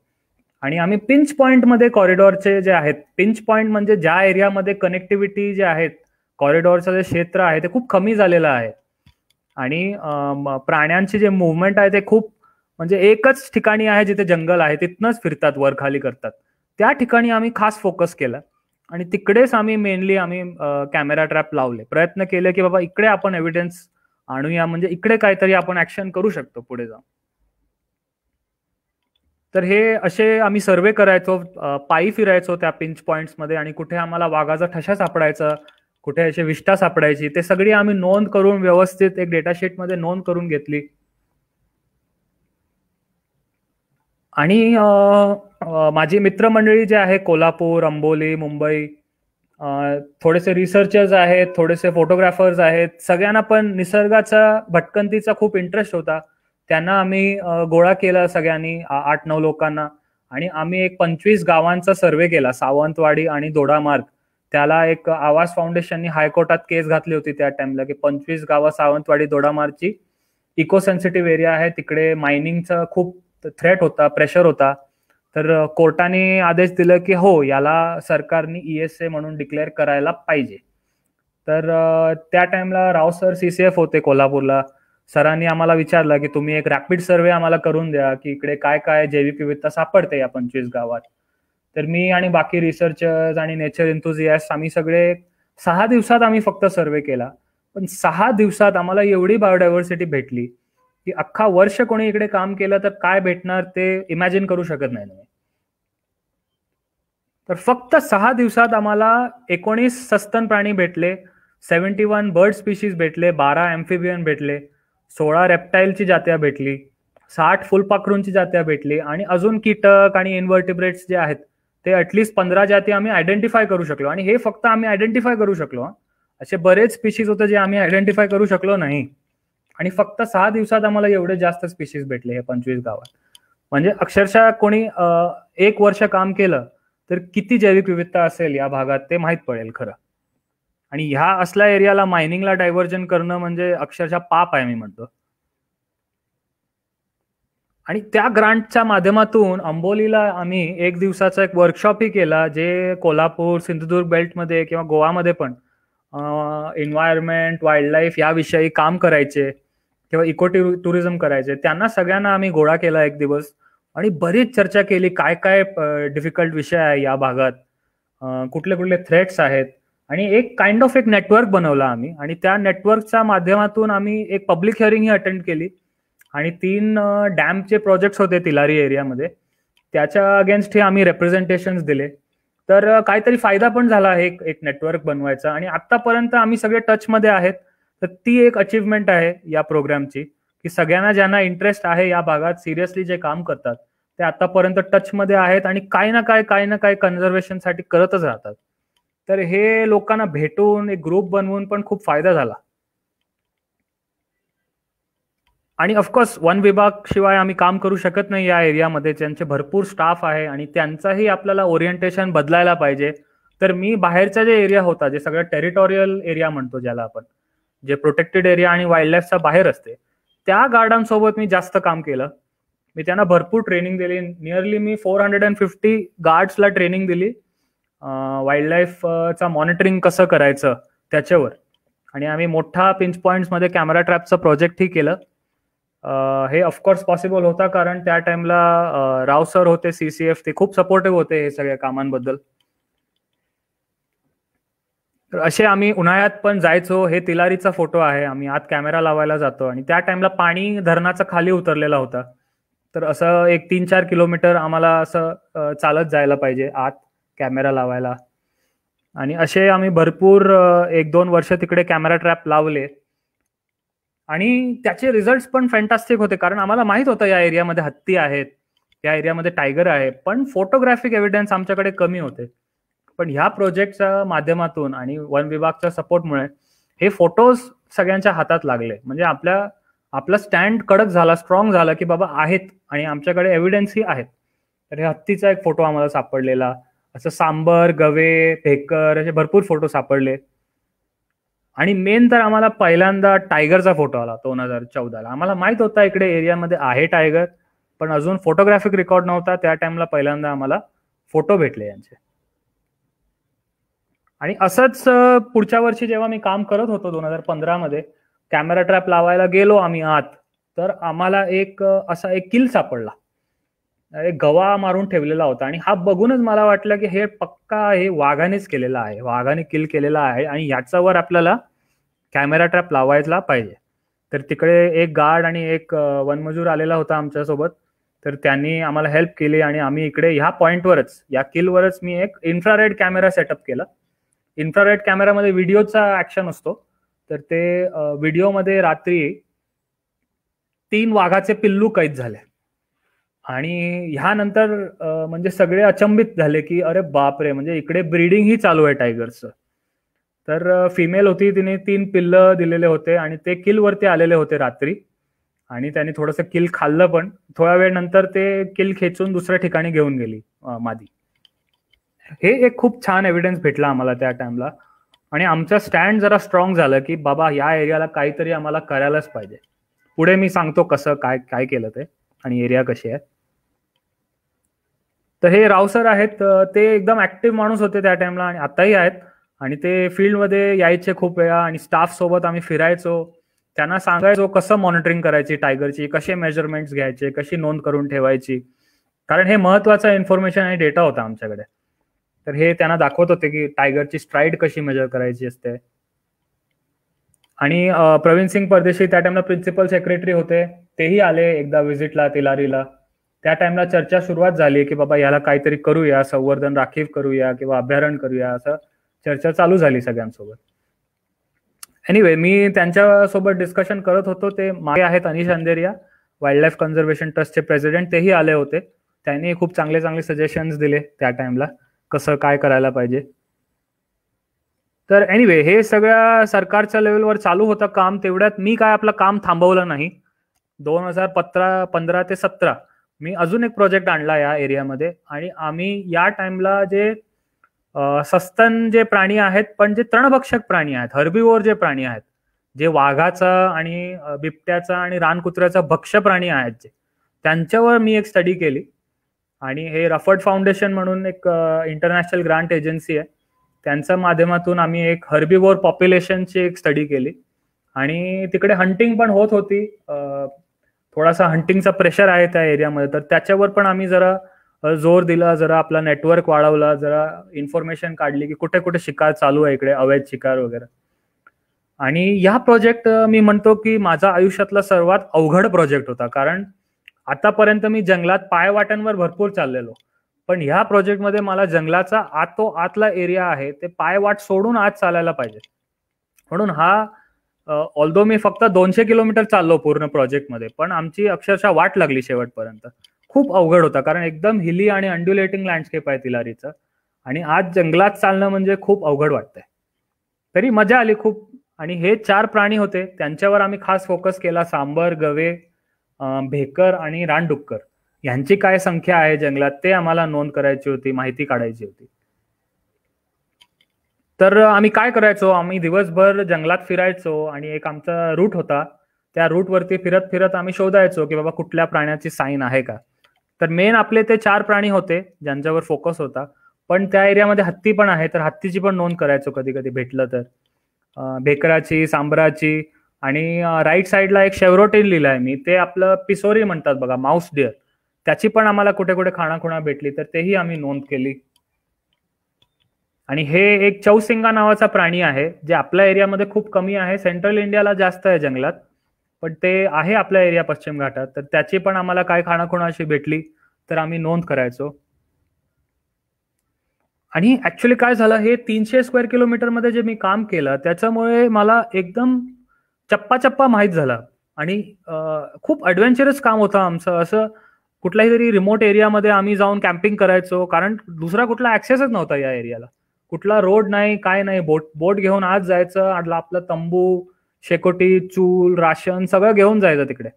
आणि आम्ही पिंच पॉइंटमध्ये कॉरिडॉरचे जे आहेत, पिंच पॉइंट म्हणजे ज्या एरियामध्ये कनेक्टिव्हिटी जे आहेत, कॉरिडॉरचं जे क्षेत्र आहे ते खूप कमी झालेलं आहे आणि प्राण्यांची जे मुवमेंट आहे ते खूप म्हणजे एकच ठिकाणी आहे जिथे जंगल आहे तिथनच फिरतात, वर खाली करतात. त्या ठिकाणी आम्ही खास फोकस केला आणि तिकडेच आम्ही मेनली कॅमेरा ट्रॅप लावले. प्रयत्न केले की बाबा इकडे आपण एव्हिडन्स आणूया, म्हणजे इकडे काहीतरी आपण ऍक्शन करू शकतो पुढे जाऊन. तर हे असे आम्ही सर्वे करायचो, पायी फिरायचो त्या पिंच पॉइंट्समध्ये आणि कुठे आम्हाला वाघाचा ठसा सापडायचा, कुठे अशी विष्ठा सापडायची, ते सगळी आम्ही नोंद करून व्यवस्थित एक डेटाशीटमध्ये नोंद करून घेतली. आणि माझी मित्रमंडळी जे आहे कोल्हापूर, अंबोली, मुंबई, थोडेसे रिसर्चर्स आहेत, थोडेसे फोटोग्राफर्स आहेत, सगळ्यांना पण निसर्गाचा भटकंतीचा खूप इंटरेस्ट होता. त्यांना आम्ही गोळा केला सगळ्यांनी, 8-9 लोकांना, आणि आम्ही एक 25 गावांचा सर्वे केला, सावंतवाडी आणि दोडामार्ग. त्याला एक आवाज फाउंडेशननी हायकोर्टात केस घातली होती त्या टाइमला की 25 गावं सावंतवाडी दोडामार्गची इको सेन्सिटिव्ह एरिया आहे, तिकडे मायनिंगचा खूप थ्रेट होता, प्रेशर होता. तर कोर्टाने आदेश दिला की हो, याला सरकारने ESA म्हणून डिक्लेअर करायला पाहिजे. तर त्या टाइमला राव सर CCF होते कोल्हापूरला. सरांनी आम्हाला विचारलं की तुम्ही एक रॅपिड सर्वे आम्हाला करून द्या की इकडे काय काय जैविक विविधता सापडते या 25 गावात. तर मी आणि बाकी रिसर्चर्स आणि नेचर एन्थुझियास्ट आम्ही सगळे 6 दिवसात आम्ही फक्त सर्वे केला. पण 6 दिवसात आम्हाला एवढी बायोडायव्हर्सिटी भेटली की अख्खा वर्ष कोणी इकडे काम केलं तर काय भेटणार ते इमॅजिन करू शकत नाही तुम्ही. तर फक्त 6 दिवसात आम्हाला 19 सस्तन प्राणी भेटले, 71 बर्ड स्पीशीज भेटले, 12 एम्फिबियन भेटले, 16 रेप्टाईलची जात्या भेटली, 60 फुलपाखरूंची जात्या भेटली आणि अजून कीटक आणि इन्व्हर्टिब्रेट्स जे आहेत ते ॲटलिस्ट 15 जाती आम्ही आयडेंटिफाय करू शकलो. आणि हे फक्त आम्ही आयडेंटिफाय करू शकलो. असे बरेच स्पीशीज होते जे आम्ही आयडेंटिफाय करू शकलो नाही. आणि फक्त 6 दिवसात आम्हाला एवढे जास्त स्पीशीज भेटले हे 25 गावात. म्हणजे अक्षरशः कोणी 1 वर्ष काम केलं तर किती जैविक विविधता असेल या भागात ते माहीत पडेल खरं. आणि ह्या असल्या एरियाला मायनिंगला डायव्हर्जन करणं म्हणजे अक्षरशः पाप आहे मी म्हणतो. आणि त्या ग्रांटच्या माध्यमातून अंबोलीला आम्ही 1 दिवसाचा एक वर्कशॉपही केला, जे कोल्हापूर, सिंधुदुर्ग बेल्टमध्ये किंवा गोवामध्ये पण एन्व्हायरमेंट, वाईल्ड लाईफ याविषयी काम करायचे किंवा इको टुरिझम करायचे, त्यांना सगळ्यांना आम्ही गोळा केला 1 दिवस आणि बरीच चर्चा केली. काय काय डिफिकल्ट विषय आहे या भागात, कुठले कुठले थ्रेट्स आहेत, आणि एक काइंड ऑफ एक नेटवर्क बनवला आम्ही. आणि त्या नेटवर्कच्या माध्यमातून आम्ही एक पब्लिक हिअरिंग अटेंड केली. आणि 3 डॅमचे प्रोजेक्ट्स होते तिलारी एरियामध्ये, त्याच्या अगेन्स्ट आम्ही रिप्रेझेंटेशन्स दिले. तर काहीतरी फायदा पण झाला आहे एक नेटवर्क बनवायचा. आणि आतापर्यंत आम्ही सगळे टचमध्ये आहेत. तर ती एक अचीवमेंट आहे या प्रोग्रामची, की सगळ्यांना ज्यांना इंटरेस्ट आहे या भागात सिरियसली जे काम करतात ते आतापर्यंत टचमध्ये आहेत आणि काही ना काय कन्झर्वेशनसाठी करतच राहतात. तर हे लोकांना भेटून एक ग्रुप बनवून पण खूप फायदा झाला. आणि ऑफकोर्स वन विभाग शिवाय आम्ही काम करू शकत नाही या एरियामध्ये. त्यांचे भरपूर स्टाफ आहे आणि त्यांचाही आपल्याला ओरिएंटेशन बदलायला पाहिजे. तर मी बाहेरचा जे एरिया होता, जे सगळं टेरिटोरियल एरिया म्हणतो ज्याला आपण, जे प्रोटेक्टेड एरिया आणि वाईल्ड लाईफचा बाहेर असते, त्या गार्डांसोबत मी जास्त काम केलं. मी त्यांना भरपूर ट्रेनिंग दिली. नियरली मी 450 गार्ड्सला ट्रेनिंग दिली वाईल्ड लाईफचा मॉनिटरिंग कसं करायचं त्याच्यावर. आणि आम्ही मोठा पिंच पॉइंट्समध्ये कॅमेरा ट्रॅपचं प्रोजेक्टही केलं. हे ऑफकोर्स पॉसिबल होता कारण त्या टाइमला राव सर होते CCF, ते खूप सपोर्टिव्ह होते हे सगळ्या कामांबद्दल. तर असे आम्ही उन्हाळ्यात पण जायचो. हे तिलारीचा फोटो आहे. आम्ही आत कॅमेरा लावायला जातो आणि त्या टाइमला पाणी धरणाचा खाली उतरलेला होता. तर असं एक 3-4 किलोमीटर आम्हाला असं चालत जायला पाहिजे आत कॅमेरा लावायला. आणि असे आम्ही भरपूर 1-2 वर्ष तिकडे कॅमेरा ट्रॅप लावले. आणि त्याचे रिझल्ट पण फॅन्टास्टिक होते कारण आम्हाला माहित होतं या एरियामध्ये हत्ती आहेत, या एरियामध्ये टायगर आहे, पण फोटोग्राफिक एव्हिडन्स आमच्याकडे कमी होते. पण ह्या प्रोजेक्टच्या माध्यमातून आणि वन विभागच्या सपोर्टमुळे हे फोटोज सगळ्यांच्या हातात लागले. म्हणजे आपला स्टँड कडक झाला, स्ट्रॉंग झाला की बाबा आहेत आणि आमच्याकडे एव्हिडन्सही आहेत. तर हे हत्तीचा एक फोटो आम्हाला सापडलेला, असं सांबर, गवे, भेकर असे भरपूर फोटो सापडले. आणि मेन तर आम्हाला पहिल्यांदा टायगरचा फोटो आला 2014ला. आम्हाला माहित होता इकडे एरियामध्ये आहे टायगर, पण अजून फोटोग्राफिक रेकॉर्ड नव्हता. त्या टाइमला पहिल्यांदा आम्हाला फोटो भेटले यांचे. आणि असंच पुढच्या वर्षी जेव्हा मी काम करत होतो 2015मध्ये कॅमेरा ट्रॅप लावायला गेलो आम्ही आत, तर आम्हाला एक असा एक किल सापडला. एक गवा मारून ठेवलेला होता आणि हा बघूनच मला वाटलं की हे पक्का हे वाघानेच केलेला आहे, वाघाने किल केलेला आहे आणि याच्यावर आपल्याला कॅमेरा ट्रॅप लावायला पाहिजे. तर तिकडे एक गार्ड आणि एक वनमजूर आलेला होता आमच्यासोबत. तर त्यांनी आम्हाला हेल्प केली आणि आम्ही इकडे ह्या पॉइंटवरच, या किलवरच मी एक इन्फ्रारेड कॅमेरा सेटअप केला. इन्फ्रारेड कॅमेरामध्ये व्हिडिओचा ऍक्शन असतो. तर ते व्हिडिओमध्ये रात्री 3 वाघाचे पिल्लू कैद झाले. आणि ह्यानंतर म्हणजे सगळे अचंबित झाले की अरे बापरे, म्हणजे इकडे ब्रीडिंग ही चालू आहे टायगरचं. तर फिमेल होती, तिने 3 पिल्लं दिलेले होते आणि ते किल वरती आलेले होते रात्री. आणि त्याने थोडंसं किल खाल्लं, पण थोड्या वेळ नंतर ते किल खेचून दुसऱ्या ठिकाणी घेऊन गेली मादी. हे एक खूप छान एव्हिडन्स भेटला आम्हाला त्या टाइमला. आणि आमचं स्टँड जरा स्ट्रॉंग झालं की बाबा या एरियाला काहीतरी आम्हाला करायलाच पाहिजे. पुढे मी सांगतो कसं काय काय केलं ते आणि एरिया कशी आहे. तर हे राव सर आहेत, ते एकदम ऍक्टिव्ह माणूस होते त्या टाइमला आणि आताही आहेत. आणि ते फील्डमध्ये यायचे खूप वेळा आणि स्टाफ सोबत आम्ही फिरायचो. त्यांना सांगायचो कसं मॉनिटरिंग करायची टायगरची, कसे मेजरमेंट्स घ्यायचे, कशी नोंद करून ठेवायची, कारण हे महत्वाचं इन्फॉर्मेशन आणि डेटा होता आमच्याकडे. तर हे त्यांना दाखवत होते की टायगरची स्ट्राईड कशी मेजर करायची असते. आणि प्रवीण सिंग परदेशी त्या टाइमला प्रिन्सिपल सेक्रेटरी होते, तेही आले एकदा व्हिजिटला तिलारीला. त्या टाइमला चर्चा सुरुवात झाली की बाबा याला काहीतरी करूया, संवर्धन राखीव करूया किंवा अभयारण्य करूया, असं चर्चा चालू झाली सगळ्यांसोबत. एनिवे, मी त्यांच्यासोबत डिस्कशन करत होतो. ते मागे आहेत अनिश अंधेरिया, वाईल्ड लाईफ कन्झर्वेशन ट्रस्टचे प्रेसिडेंट, तेही आले होते. त्यांनी खूप चांगले चांगले सजेशन्स दिले त्या टाइमला, कसं काय करायला पाहिजे. तर एनिवे हे सगळ्या सरकारच्या लेवलवर चालू होतं काम. तेवढ्यात मी काय आपलं काम थांबवलं नाही. 2015 ते 17 मी अजून एक प्रोजेक्ट आणला या एरियामध्ये, आणि आम्ही या टाइमला जे सस्तन जे प्राणी आहेत, पण जे तृणभक्षक प्राणी आहेत, हर्बिवोर जे प्राणी आहेत, जे वाघाचा आणि बिबट्याचा आणि रानकुत्र्याचा भक्ष्य प्राणी आहेत, जे त्यांच्यावर मी एक स्टडी केली. आणि हे रफर्ड फाउंडेशन म्हणून एक इंटरनॅशनल ग्रांट एजन्सी आहे, त्यांच्या माध्यमातून आम्ही एक हर्बिवोर पॉप्युलेशनची एक स्टडी केली. आणि तिकडे हंटिंग पण होत होती, थोडासा हंटिंगचा प्रेशर आहे त्या एरियामध्ये, तर त्याच्यावर पण आम्ही जरा जोर दिला, जरा आपला नेटवर्क वाढवला, जरा इन्फॉर्मेशन काढली की कुठे कुठे शिकार चालू आहे इकडे, अवैध शिकार वगैरे. आणि या प्रोजेक्ट मी म्हणतो की माझा आयुष्यातला सर्वात अवघड प्रोजेक्ट होता, कारण आतापर्यंत मी जंगलात पायवाटांवर भरपूर चाललेलो, पण ह्या प्रोजेक्टमध्ये मला जंगलाचा आतला एरिया आहे ते पायवाट सोडून आत चालायला पाहिजे. म्हणून हा ऑल्दो मी फक्त 200 किलोमीटर चाललो पूर्ण प्रोजेक्टमध्ये, पण आमची अक्षरशः वाट लागली शेवटपर्यंत. खूप अवघड होता, कारण एकदम हिली आणि अंड्युलेटिंग लँडस्केप आहे तिलारीचं, आणि आज जंगलात चालणं म्हणजे खूप अवघड वाटतंय. तरी मजा आली खूप. आणि हे 4 प्राणी होते, त्यांच्यावर आम्ही खास फोकस केला. सांबर, गवे, भेकर आणि रानडुक्कर यांची काय संख्या आहे जंगलात ते आम्हाला नोंद करायची होती, माहिती काढायची होती. तर आम्ही काय करायचो, आम्ही दिवसभर जंगलात फिरायचो, आणि एक आमचा रूट होता, त्या रूटवरती फिरत फिरत आम्ही शोधायचो की बाबा कुठल्या प्राण्याची साईन आहे का. तर मेन आपले ते 4 प्राणी होते ज्यांच्यावर फोकस होता, पण त्या एरियामध्ये हत्ती पण आहे, तर हत्तीची पण नोंद करायचो कधी कधी भेटलं तर. भेकराची, सांबराची, आणि राईट साईडला एक शेवरोटेन लिहिलंय मी, ते आपलं पिसोरी म्हणतात बघा, माऊस डिअर, त्याची पण आम्हाला कुठे कुठे खाणाखुणा भेटली, तर तेही आम्ही नोंद केली. आणि हे एक चौसिंगा नावाचा प्राणी आहे, जे आपल्या एरियामध्ये खूप कमी आहे, सेंट्रल इंडियाला जास्त आहे जंगलात, पण ते आहे आपल्या एरिया पश्चिम घाटात, तर त्याची पण आम्हाला काय खाणाखुणा अशी भेटली तर आम्ही नोंद करायचो. आणि ऍक्च्युली काय झालं, हे 300 स्क्वेअर किलोमीटर मध्ये जे मी काम केलं त्याच्यामुळे मला एकदम चप्पा चप्पा माहीत झाला. आणि खूप ॲडव्हेंचरस काम होतं आमचं. असं कुठल्याही तरी रिमोट एरियामध्ये आम्ही जाऊन कॅम्पिंग करायचो, कारण दुसरा कुठला ऍक्सेसच नव्हता या एरियाला, कुठला रोड नाही, काय नाही. बोट घेऊन आज जायचं, आपलं तंबू, शेकोटी, चूल, राशन सगळं घेऊन जायचं तिकडे.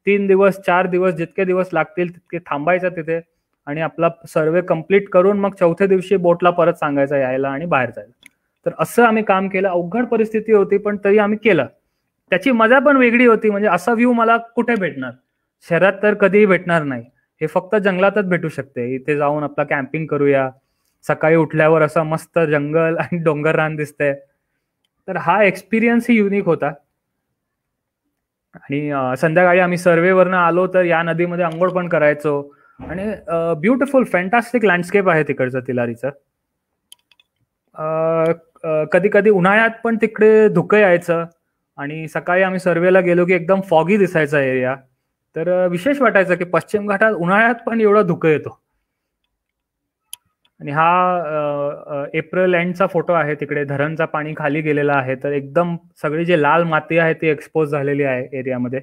3 दिवस 4 दिवस जितके दिवस लागतील तितके थांबायचं तिथे, आणि आपला सर्वे कम्प्लीट करून मग 4थ्या दिवशी बोटला परत सांगायचं यायला आणि बाहेर जायला. तर असं आम्ही काम केलं. अवघड परिस्थिती होती, पण तरी आम्ही केलं. त्याची मजा पण वेगळी होती, म्हणजे असा व्ह्यू मला कुठे भेटणार, शहरात तर कधीही भेटणार नाही. हे फक्त जंगलातच भेटू शकते. इथे जाऊन आपला कॅम्पिंग करूया, सकाळी उठल्यावर असं मस्त जंगल आणि डोंगर रान दिसतंय. तर हा एक्सपिरियन्स ही युनिक होता. आणि संध्याकाळी आम्ही सर्वेवरनं आलो तर या नदीमध्ये आंघोळ पण करायचो, आणि ब्युटिफुल फॅन्टास्टिक लँडस्केप आहे तिकडचं तिलारीचं. कधी कधी उन्हाळ्यात पण तिकडे धुकं यायचं, आणि सकाळी आम्ही सर्वेला गेलो की एकदम फॉगी दिसायचा एरिया. तर विशेष वाटायचं की पश्चिम घाटात उन्हाळ्यात पण एवढा धुकं येतो. आणि हा एप्रिल एंडचा फोटो आहे, तिकडे धरणचा पाणी खाली गेलेला आहे, तर एकदम सगळी जी लाल माती आहे ती एक्सपोज झालेली आहे एरियामध्ये.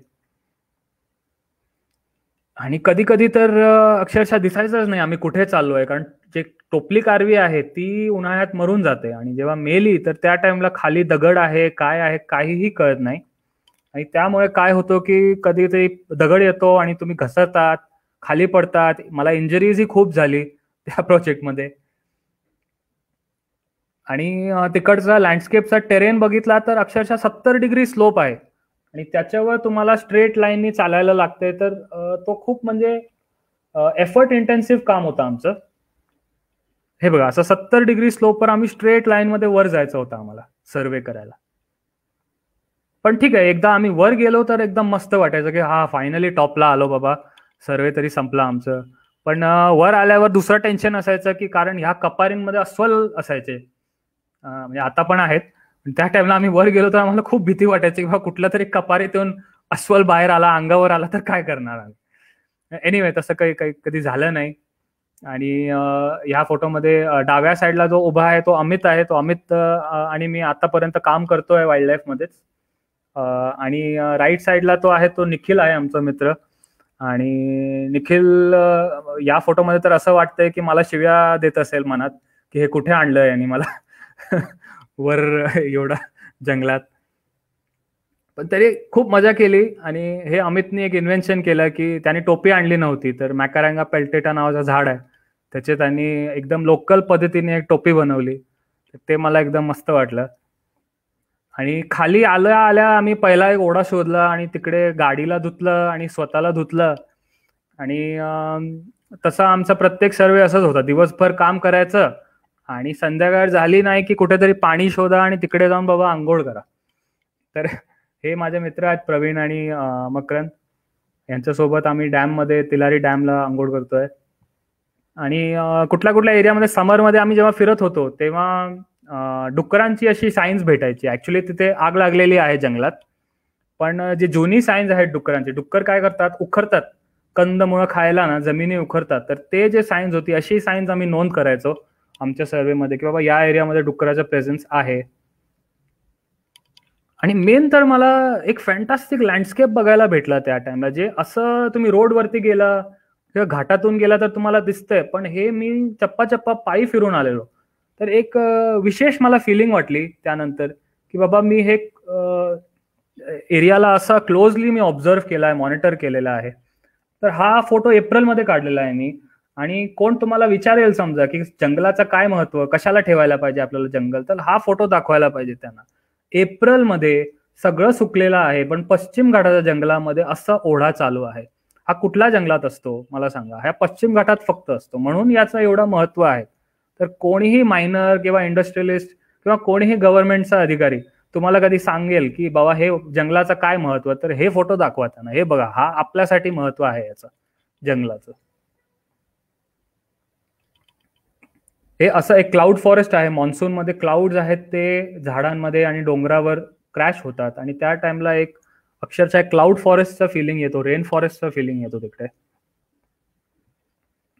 आणि कधी कधी तर अक्षरशः दिसायचंच नाही आम्ही कुठे चाललोय, कारण जे टोपली कारवी आहे ती उन्हाळ्यात मरून जाते, आणि जेव्हा मेली तर त्या टाइमला खाली दगड आहे काय आहे काहीही कळत नाही. आणि त्यामुळे काय होतं की कधीतरी दगड येतो आणि तुम्ही घसरतात, खाली पडतात. मला इंजरीज ही खूप झाली त्या प्रोजेक्टमध्ये. आणि तिकडचा लँडस्केपचा टेरेन बघितला तर अक्षरशः 70 डिग्री स्लोप आहे, आणि त्याच्यावर तुम्हाला स्ट्रेट लाईननी चालायला लागते. तर तो खूप म्हणजे एफर्ट इंटेन्सिव्ह काम होतं आमचं. हे बघा, असं 70 डिग्री स्लोपवर आम्ही स्ट्रेट लाईन मध्ये वर जायचं होतं आम्हाला सर्वे करायला. पण ठीक आहे, एकदा आम्ही वर गेलो तर एकदम मस्त वाटायचं की हा फायनली टॉपला आलो बाबा, सर्वे तरी संपला आमचं. पण वर आल्यावर दुसरं टेन्शन असायचं की कारण ह्या कपारींमध्ये अस्वल असायचे, म्हणजे आता पण आहेत. त्या टाइमला आम्ही वर गेलो तर आम्हाला खूप भीती वाटायची की कुठला तरी कपारीत येऊन अस्वल बाहेर आला, अंगावर आला तर काय करणार आम्ही. एनिवे तसं काही कधी झालं नाही. आणि ह्या फोटोमध्ये डाव्या साईडला जो उभा आहे तो अमित आहे. तो अमित आणि मी आतापर्यंत काम करतोय वाईल्ड लाईफ मध्येच. आणि राईट साईडला तो आहे तो निखिल आहे आमचा मित्र. आणि निखिल या फोटोमध्ये तर असं वाटतंय की मला शिव्या देत असेल मनात, की हे कुठे आणलंय आणि मला वर एवढा जंगलात. पण तरी खूप मजा केली. आणि हे अमितने एक इन्व्हेन्शन केलं की त्याने टोपी आणली नव्हती, तर मॅकारँगा पेल्टेटा नावाचं झाड आहे, त्याचे त्यांनी एकदम लोकल पद्धतीने एक टोपी बनवली. ते मला एकदम मस्त वाटलं. आणि खाली आल्या आल्या आम्ही पहिला एक ओढा शोधला आणि तिकडे गाडीला धुतलं आणि स्वतःला धुतलं. आणि तसा आमचा प्रत्येक सर्वे असंच होता, दिवसभर काम करायचं आणि संध्याकाळ झाली नाही की कुठेतरी पाणी शोधा आणि तिकडे जाऊन बाबा आंघोळ करा. तर हे माझे मित्र आहेत प्रवीण आणि मकरंद, यांच्यासोबत आम्ही डॅममध्ये, तिलारी डॅमला आंघोळ करतोय. आणि कुठल्या कुठल्या एरियामध्ये समरमध्ये आम्ही जेव्हा फिरत होतो तेव्हा डुक्करांची अशी सायन्स भेटायची. ऍक्च्युली तिथे आग लागलेली आहे जंगलात, पण जे जुनी सायन्स आहेत डुक्करांची, डुक्कर काय करतात, उखरतात, कंदमुळं खायला ना जमिनी उखरतात. तर ते जे सायन्स होती, अशी सायन्स आम्ही नोंद करायचो आमच्या सर्वेमध्ये की बाबा या एरियामध्ये डुक्कराचा प्रेझेन्स आहे. आणि मेन तर मला एक फॅन्टास्टिक लँडस्केप बघायला भेटला त्या टाइमला, जे असं तुम्ही रोडवरती गेला किंवा घाटातून गेला तर तुम्हाला दिसतंय, पण हे मी चप्पा चप्पा पायी फिरून आलेलो. तर एक विशेष मला फिलिंग वाटली त्यानंतर की बाबा मी हे एरियाला असा क्लोजली मी ऑब्झर्व केला आहे, मॉनिटर केलेला आहे. तर हा फोटो एप्रिलमध्ये काढलेला आहे मी. आणि कोण तुम्हाला विचारेल समजा की जंगलाचं काय महत्व, कशाला ठेवायला पाहिजे आपल्याला जंगल, तर हा फोटो दाखवायला पाहिजे त्यांना. एप्रिलमध्ये सगळं सुकलेलं आहे, पण पश्चिम घाटाच्या जंगलामध्ये असा ओढा चालू आहे. हा कुठल्या जंगलात असतो मला सांगा? ह्या पश्चिम घाटात फक्त असतो, म्हणून याचं एवढं महत्व आहे. तर कोणीही मायनर किंवा इंडस्ट्रियलिस्ट किंवा कोणीही गव्हर्नमेंटचा अधिकारी तुम्हाला कधी सांगेल की बाबा हे जंगलाचं काय महत्व, तर हे फोटो दाखवा त्यांना, हे बघा हा आपल्यासाठी महत्व आहे याचं जंगलाचं. हे असं एक क्लाउड फॉरेस्ट आहे. मॉन्सूनमध्ये क्लाउड्स आहेत ते झाडांमध्ये आणि डोंगरावर क्रॅश होतात, आणि त्या टाइमला एक अक्षरशः क्लाउड फॉरेस्टचा फिलिंग येतो, रेन फॉरेस्टचा फिलिंग येतो तिकडे.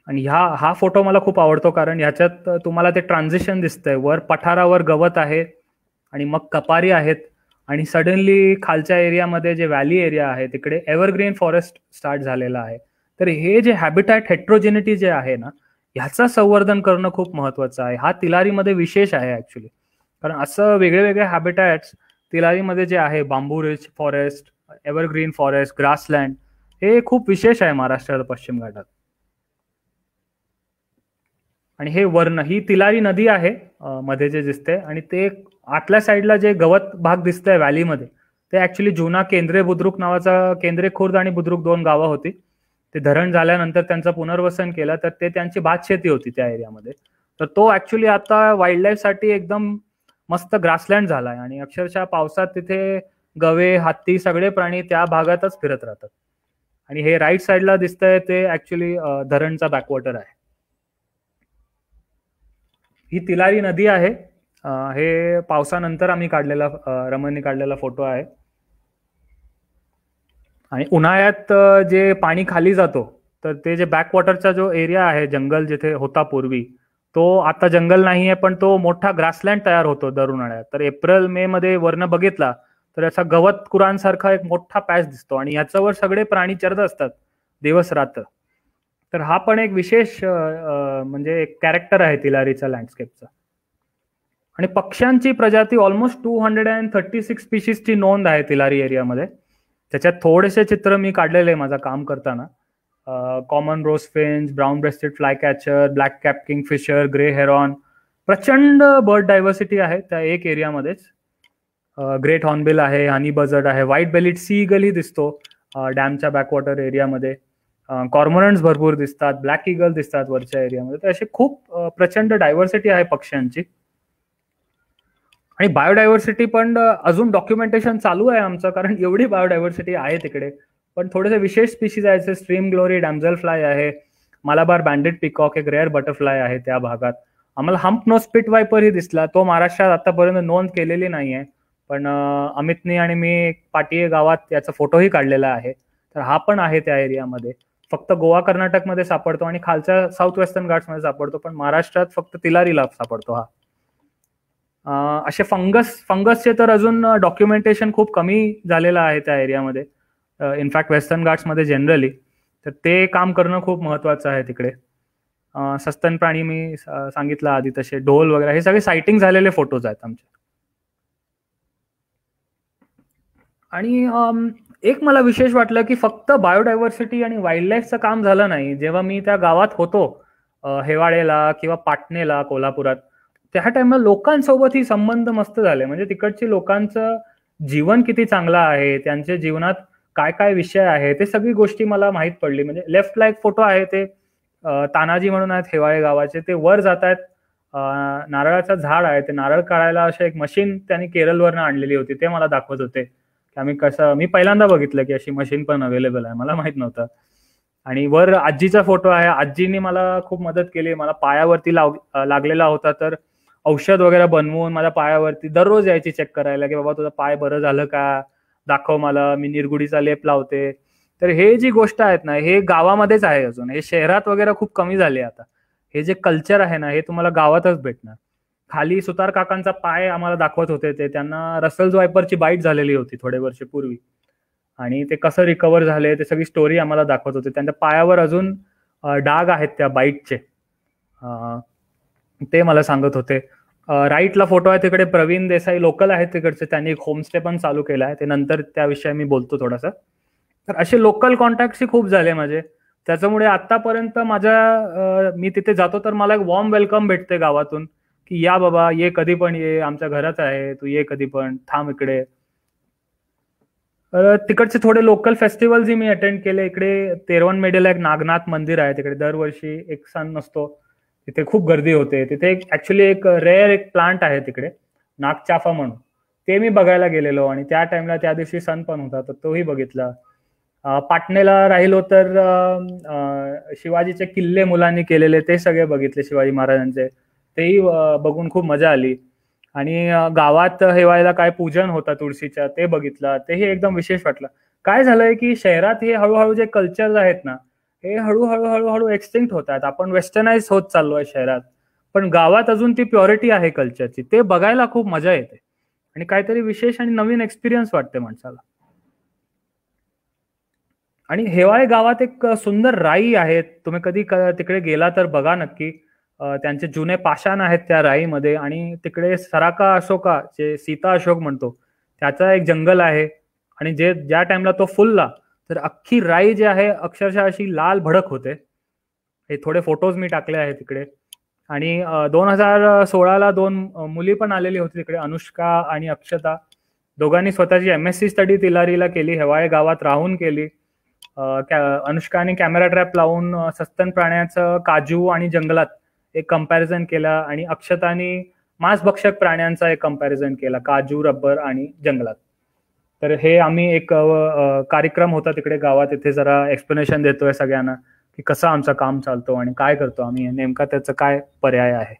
आणि हा फोटो मला खूप आवडतो, कारण ह्याच्यात तुम्हाला ते ट्रान्झिशन दिसतंय. वर पठारावर गवत आहे आणि मग कपारी आहेत, आणि सडनली खालच्या एरियामध्ये जे व्हॅली एरिया आहे तिकडे एव्हरग्रीन फॉरेस्ट स्टार्ट झालेला आहे. तर हे जे हॅबिटॅट हेट्रोजेनिटी जे आहे ना, ह्याचं संवर्धन करणं खूप महत्वाचं आहे. हा तिलारीमध्ये विशेष आहे ऍक्च्युली, कारण असं वेगळे वेगळे हॅबिटॅट्स तिलारीमध्ये जे आहे, bamboo rich forest, evergreen forest, grassland, हे खूप विशेष आहे महाराष्ट्रात पश्चिम घाटात. आणि हे वर्ण ही तिलारी नदी आहे मध्ये जे दिसते, आणि ते आतल्या साईडला जे गवत भाग दिसतंय व्हॅलीमध्ये, ते ऍक्च्युली जुना केंद्रे बुद्रुक नावाचा, केंद्रे खुर्द आणि बुद्रुक दोन गावं होती. ते धरण झाल्यानंतर त्यांचं पुनर्वसन केलं, तर ते त्यांची भात शेती होती त्या एरियामध्ये. तर तो ऍक्च्युली आता वाईल्ड लाईफ साठी एकदम मस्त ग्रासलँड झालाय, आणि अक्षरशः पावसात तिथे गवे, हत्ती, सगळे प्राणी त्या भागातच फिरत राहतात. आणि हे राईट साईडला दिसतंय ते ऍक्च्युली धरणचा बॅकवॉटर आहे. ही तिलारी नदी आहे. हे पावसानंतर आम्ही काढलेला, रमणने काढलेला फोटो आहे. आणि उन्हाळ्यात जे पाणी खाली जातो, तर ते जे बॅकवॉटरचा जो एरिया आहे, जंगल जिथे होता पूर्वी, तो आता जंगल नाहीये, पण तो मोठा ग्रासलँड तयार होतो दर उन्हाळ्यात. तर एप्रिल मे मध्ये वर्ण बघितला तर असा गवत कुरांसारखा एक मोठा पॅच दिसतो, आणि याच्यावर सगळे प्राणी चरत असतात दिवस रात्र. तर हा पण एक विशेष म्हणजे एक कॅरेक्टर आहे तिलारीचा लँडस्केपचा. आणि पक्ष्यांची प्रजाती ऑलमोस्ट 236 स्पीशीजची नोंद आहे तिलारी एरियामध्ये. त्याच्यात थोडेसे चित्र मी काढलेले आहे माझं काम करताना. Common rosefinch, brown breasted flycatcher, black cap kingfisher, grey heron, प्रचंड बर्ड डायव्हर्सिटी आहे त्या एक एरियामध्येच. ग्रेट हॉर्नबिल आहे, हनी बझर्ड आहे, व्हाईट बेलिड सी ईगल ही दिसतो डॅमच्या बॅकवॉटर एरियामध्ये. कॉर्मोरंट्स भरपूर दिसतात, ब्लॅक ईगल दिसतात वरच्या एरियामध्ये. तर अशी खूप प्रचंड डायव्हर्सिटी आहे पक्ष्यांची. आणि बायोडायव्हर्सिटी पण अजून डॉक्युमेंटेशन चालू आहे आमचं, कारण एवढी बायोडायव्हर्सिटी आहे तिकडे. पण थोडेसे विशेष स्पीशीज आहेत, स्ट्रीम ग्लोरी डॅमझल फ्लाय आहे, मालाबार बँडेड पिकॉक एक रेअर बटरफ्लाय आहे त्या भागात. आम्हाला हम्प नो स्पिट वायपर ही दिसला, तो महाराष्ट्रात आतापर्यंत नोंद केलेली नाहीये, पण अमितनी आणि मी पाटिये गावात याचा फोटोही काढलेला आहे. तर हा पण आहे त्या एरियामध्ये. फक्त गोवा कर्नाटकमध्ये सापडतो आणि खालच्या साऊथ वेस्टर्न घाट्समध्ये सापडतो, पण महाराष्ट्रात फक्त तिलारीला सापडतो हा. असे फंगसचे तर अजून डॉक्युमेंटेशन खूप कमी झालेलं आहे त्या एरियामध्ये, इनफॅक्ट वेस्टर्न घाट्समध्ये जनरली. तर ते काम करणं खूप महत्वाचं आहे तिकडे. सस्तन प्राणी मी सांगितलं आधी, तसे ढोल वगैरे हे सगळे सायटिंग झालेले फोटोज आहेत आमचे. आणि एक मला विशेष वाटलं की फक्त बायोडायव्हर्सिटी आणि वाईल्ड लाईफचं काम झालं नाही. जेव्हा मी त्या गावात होतो, हेवाळेला किंवा पाटणेला कोल्हापुरात, त्या टाइमला लोकांसोबतही संबंध मस्त झाले. म्हणजे तिकडची लोकांचं जीवन किती चांगलं आहे, त्यांच्या जीवनात काय काय विषय आहे, ते सगळी गोष्टी मला माहीत पडली. म्हणजे लेफ्टला एक फोटो आहे, ते तानाजी म्हणून आहेत हेवाळे गावाचे, ते वर जात आहेत, नारळाचं झाड आहे, ते नारळ काढायला असे एक मशीन त्यांनी केरळवरनं आणलेली होती, ते मला दाखवत होते की आम्ही कसं, मी पहिल्यांदा बघितलं की अशी मशीन पण अवेलेबल आहे, मला माहित नव्हतं. आणि वर आजीचा फोटो आहे, आजीनी मला खूप मदत केली. मला पायावरती लागलेला होता, तर औषध वगैरे बनवून माझ्या पायावरती दररोज यायची चेक करायला की बाबा तुझं पाय बरं झालं का, दाखव मला, मी निरगुडीचा लेप लावते. तर हे जी गोष्ट आहेत ना, हे गावामध्येच आहे अजून, हे शहरात वगैरे खूप कमी झाले आता. हे जे कल्चर आहे ना, हे तुम्हाला गावातच भेटणार. खाली सुतार काकांचा पाय आम्हाला दाखवत होते, ते त्यांना रसल्स वायपरची बाईट झालेली होती थोडे वर्ष पूर्वी, आणि ते कसं रिकवर झाले ते सगळी स्टोरी आम्हाला दाखवत होते. त्यांच्या पायावर अजून डाग आहेत त्या बाईटचे, ते मला सांगत होते. राईटला फोटो आहे, तिकडे प्रवीण देसाई लोकल आहेत तिकडचे, त्यांनी एक होमस्टे पण चालू केला आहे, ते नंतर त्याविषयी मी बोलतो थोडासा. तर असे लोकल कॉन्टॅक्टही खूप झाले माझे. त्याच्यामुळे आतापर्यंत मी तिथे जातो तर मला एक वॉर्म वेलकम भेटते गावातून की या बाबा, ये कधी पण ये, आमच्या घरात आहे, तू ये कधी पण, थांब इकडे. तिकडचे थोडे लोकल फेस्टिवल्सही मी अटेंड केले. इकडे तेरवनमेढेला एक नागनाथ मंदिर आहे, तिकडे दरवर्षी एक सण नसतो, तिथे खूप गर्दी होते. तिथे ऍक्च्युली एक रेअर एक प्लांट आहे तिकडे, नागचाफा म्हणून, ते मी बघायला गेलेलो, आणि त्या टाइमला त्या दिवशी सण पण होता, तर तोही बघितला. पाटणेला राहिलो तर शिवाजीचे किल्ले मुलांनी केलेले ते सगळे बघितले, शिवाजी महाराजांचे, तेही बघून खूप मजा आली. आणि गावात हेवायला काय पूजन होता तुळशीच्या, ते बघितलं, तेही एकदम विशेष वाटलं. काय झालंय की शहरात हे हळूहळू जे कल्चर आहेत ना, हे हळूहळू हळूहळू एक्सटिंक्ट होत आहेत. आपण वेस्टर्नाइज होत चाललोय शहरात, पण गावात अजून ती प्युरिटी आहे कल्चरची, ते बघायला खूप मजा येते आणि काहीतरी विशेष आणि नवीन एक्सपिरियन्स वाटते माणसाला. आणि हेवाळे गावात एक सुंदर राई आहेत, तुम्ही कधी तिकडे गेला तर बघा नक्की. त्यांचे जुने पाषाण आहेत त्या राईमध्ये, आणि तिकडे सराका अशोका, जे सीता अशोक म्हणतो, त्याचा एक जंगल आहे. आणि ज्या टाइमला तो फुलला तर अख्खी राई जी आहे अक्षरशः अशी लाल भडक होते. हे थोडे फोटोज मी टाकले आहेत तिकडे. आणि 2016ला 2 मुली पण आलेली होती तिकडे, अनुष्का आणि अक्षता. दोघांनी स्वतःची MSc स्टडी तिलारीला केली, हेवाळे गावात राहून केली. अनुष्काने कॅमेरा ट्रॅप लावून सस्तन प्राण्याचं काजू आणि जंगलात एक कंपॅरिझन केला, आणि अक्षताने मांसभक्षक प्राण्यांचा एक कंपॅरिझन केला, काजू, रबर आणि जंगलात. तर हे आम्ही एक कार्यक्रम होता तिकडे गावात, इथे जरा एक्सप्लेनेशन देतोय सगळ्यांना की कसं आमचं काम चालतो आणि काय करतो आम्ही, नेमका त्याचं काय पर्याय आहे.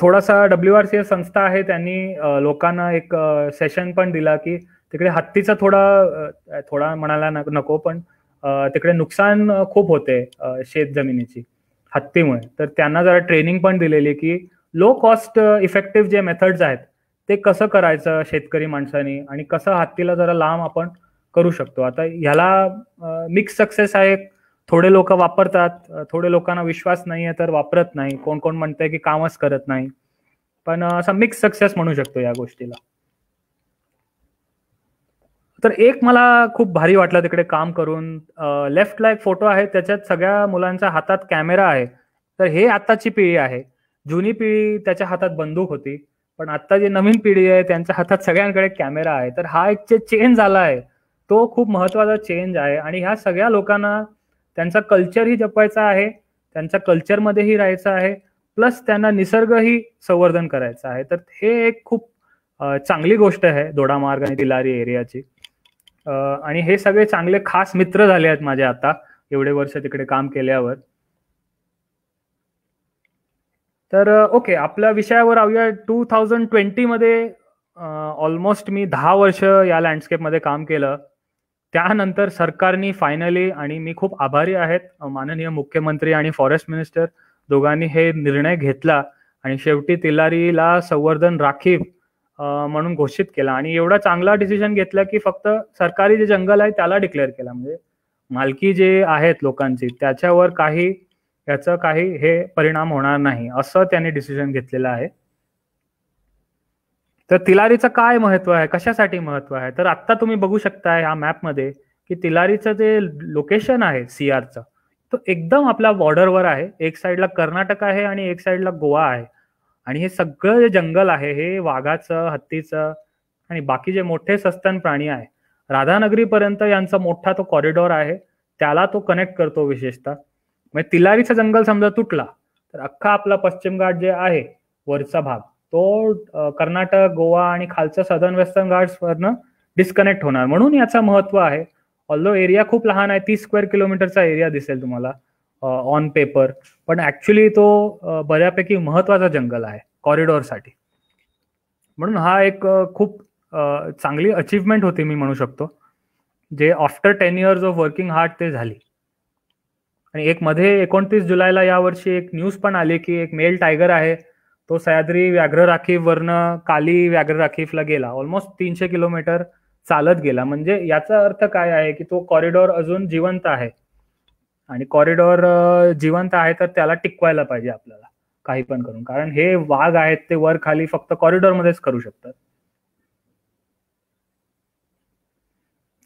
थोडासा WRCS संस्था आहे, त्यांनी लोकांना एक सेशन पण दिला की तिकडे हत्तीचा थोडा म्हणायला नको, पण तिकडे नुकसान खूप होते शेत जमिनीची हत्तीमुळे. तर त्यांना जरा ट्रेनिंग पण दिलेली की लो कॉस्ट इफेक्टिव्ह जे मेथड्स आहेत ते कसं करायचं शेतकरी माणसानी, आणि कसं हत्तीला जरा लांब आपण करू शकतो. आता ह्याला मिक्स सक्सेस आहे, थोडे लोक वापरतात, थोडे लोकांना विश्वास नाहीये तर वापरत नाही, कोण कोण म्हणतंय की कामच करत नाही, पण असा मिक्स सक्सेस म्हणू शकतो या गोष्टीला. तर एक मला खूप भारी वाटलं तिकडे काम करून. लेफ्टला एक फोटो आहे, त्याच्यात सगळ्या मुलांच्या हातात कॅमेरा आहे. तर हे आताची पिढी आहे. जुनी पिढी त्याच्या हातात बंदूक होती, पण आता जी नवीन पिढी आहे त्यांच्या हातात सगळ्यांकडे कॅमेरा आहे. तर हा एक जे चेंज झाला आहे तो खूप महत्वाचा चेंज आहे. आणि ह्या सगळ्या लोकांना त्यांचा कल्चरही जपवायचा आहे, त्यांच्या कल्चरमध्येही राहायचं आहे, प्लस त्यांना निसर्गही संवर्धन करायचं आहे. तर हे एक खूप चांगली गोष्ट आहे दोडामार्ग आणि तिलारी एरियाची. आणि हे सगळे चांगले खास मित्र झाले आहेत माझे आता एवढे वर्ष तिकडे काम केल्यावर. तर ओके, आपल्या विषयावर आऊया. 2020 मध्ये ऑलमोस्ट मी 10 वर्ष या लँडस्केपमध्ये काम केलं. त्यानंतर सरकारने फायनली, आणि मी खूप आभारी आहेत माननीय मुख्यमंत्री आणि फॉरेस्ट मिनिस्टर दोघांनी हे निर्णय घेतला, आणि शेवटी तिलारीला संवर्धन राखीव म्हणून घोषित केला. आणि एवढा चांगला डिसिजन घेतला की फक्त सरकारी जे जंगल आहे त्याला डिक्लेअर केला. म्हणजे मालकी जे आहेत लोकांची त्याच्यावर याचं काही हे परिणाम होणार नाही असं त्यांनी डिसिजन घेतलेलं आहे. तर तिलारीचं काय महत्व आहे, कशासाठी महत्व आहे, तर आता तुम्ही बघू शकता ह्या मॅपमध्ये की तिलारीचं जे लोकेशन आहे सियारचं, तो एकदम आपल्या बॉर्डरवर आहे. एक साईडला कर्नाटक आहे आणि एक साईडला गोवा आहे. आणि हे सगळं जे जंगल आहे हे वाघाचं, हत्तीचं आणि बाकी जे मोठे सस्तन प्राणी आहे, राधानगरीपर्यंत यांचा मोठा तो कॉरिडॉर आहे, त्याला तो कनेक्ट करतो विशेषतः. म्हणजे तिलारीचं जंगल समजा तुटला तर अख्खा आपला पश्चिम घाट जे आहे वरचा भाग तो कर्नाटक, गोवा आणि खालच्या सदर्न वेस्टर्न घाट्स वरनं डिस्कनेक्ट होणार. म्हणून याचं महत्व आहे. ऑल्दो एरिया खूप लहान आहे, 30 स्क्वेअर किलोमीटरचा एरिया दिसेल तुम्हाला ऑन पेपर, पण ऍक्च्युली तो बऱ्यापैकी महत्वाचा जंगल आहे कॉरिडॉरसाठी. म्हणून हा एक खूप चांगली अचीवमेंट होती मी म्हणू शकतो, जे after 10 years of working hard ते झाली. आणि एक मध्ये 29 जुलैला यावर्षी एक न्यूज पण आली की एक मेल टायगर आहे तो सह्याद्री व्याघ्र राखीवरनं काली व्याघ्र राखीवला गेला. ऑलमोस्ट 300 किलोमीटर चालत गेला. म्हणजे याचा अर्थ काय आहे की तो कॉरिडॉर अजून जिवंत आहे आणि कॉरिडॉर जिवंत आहे तर त्याला टिकवायला पाहिजे आपल्याला काही पण करून, कारण हे वाघ आहेत ते वर खाली फक्त कॉरिडॉर मध्येच करू शकतात.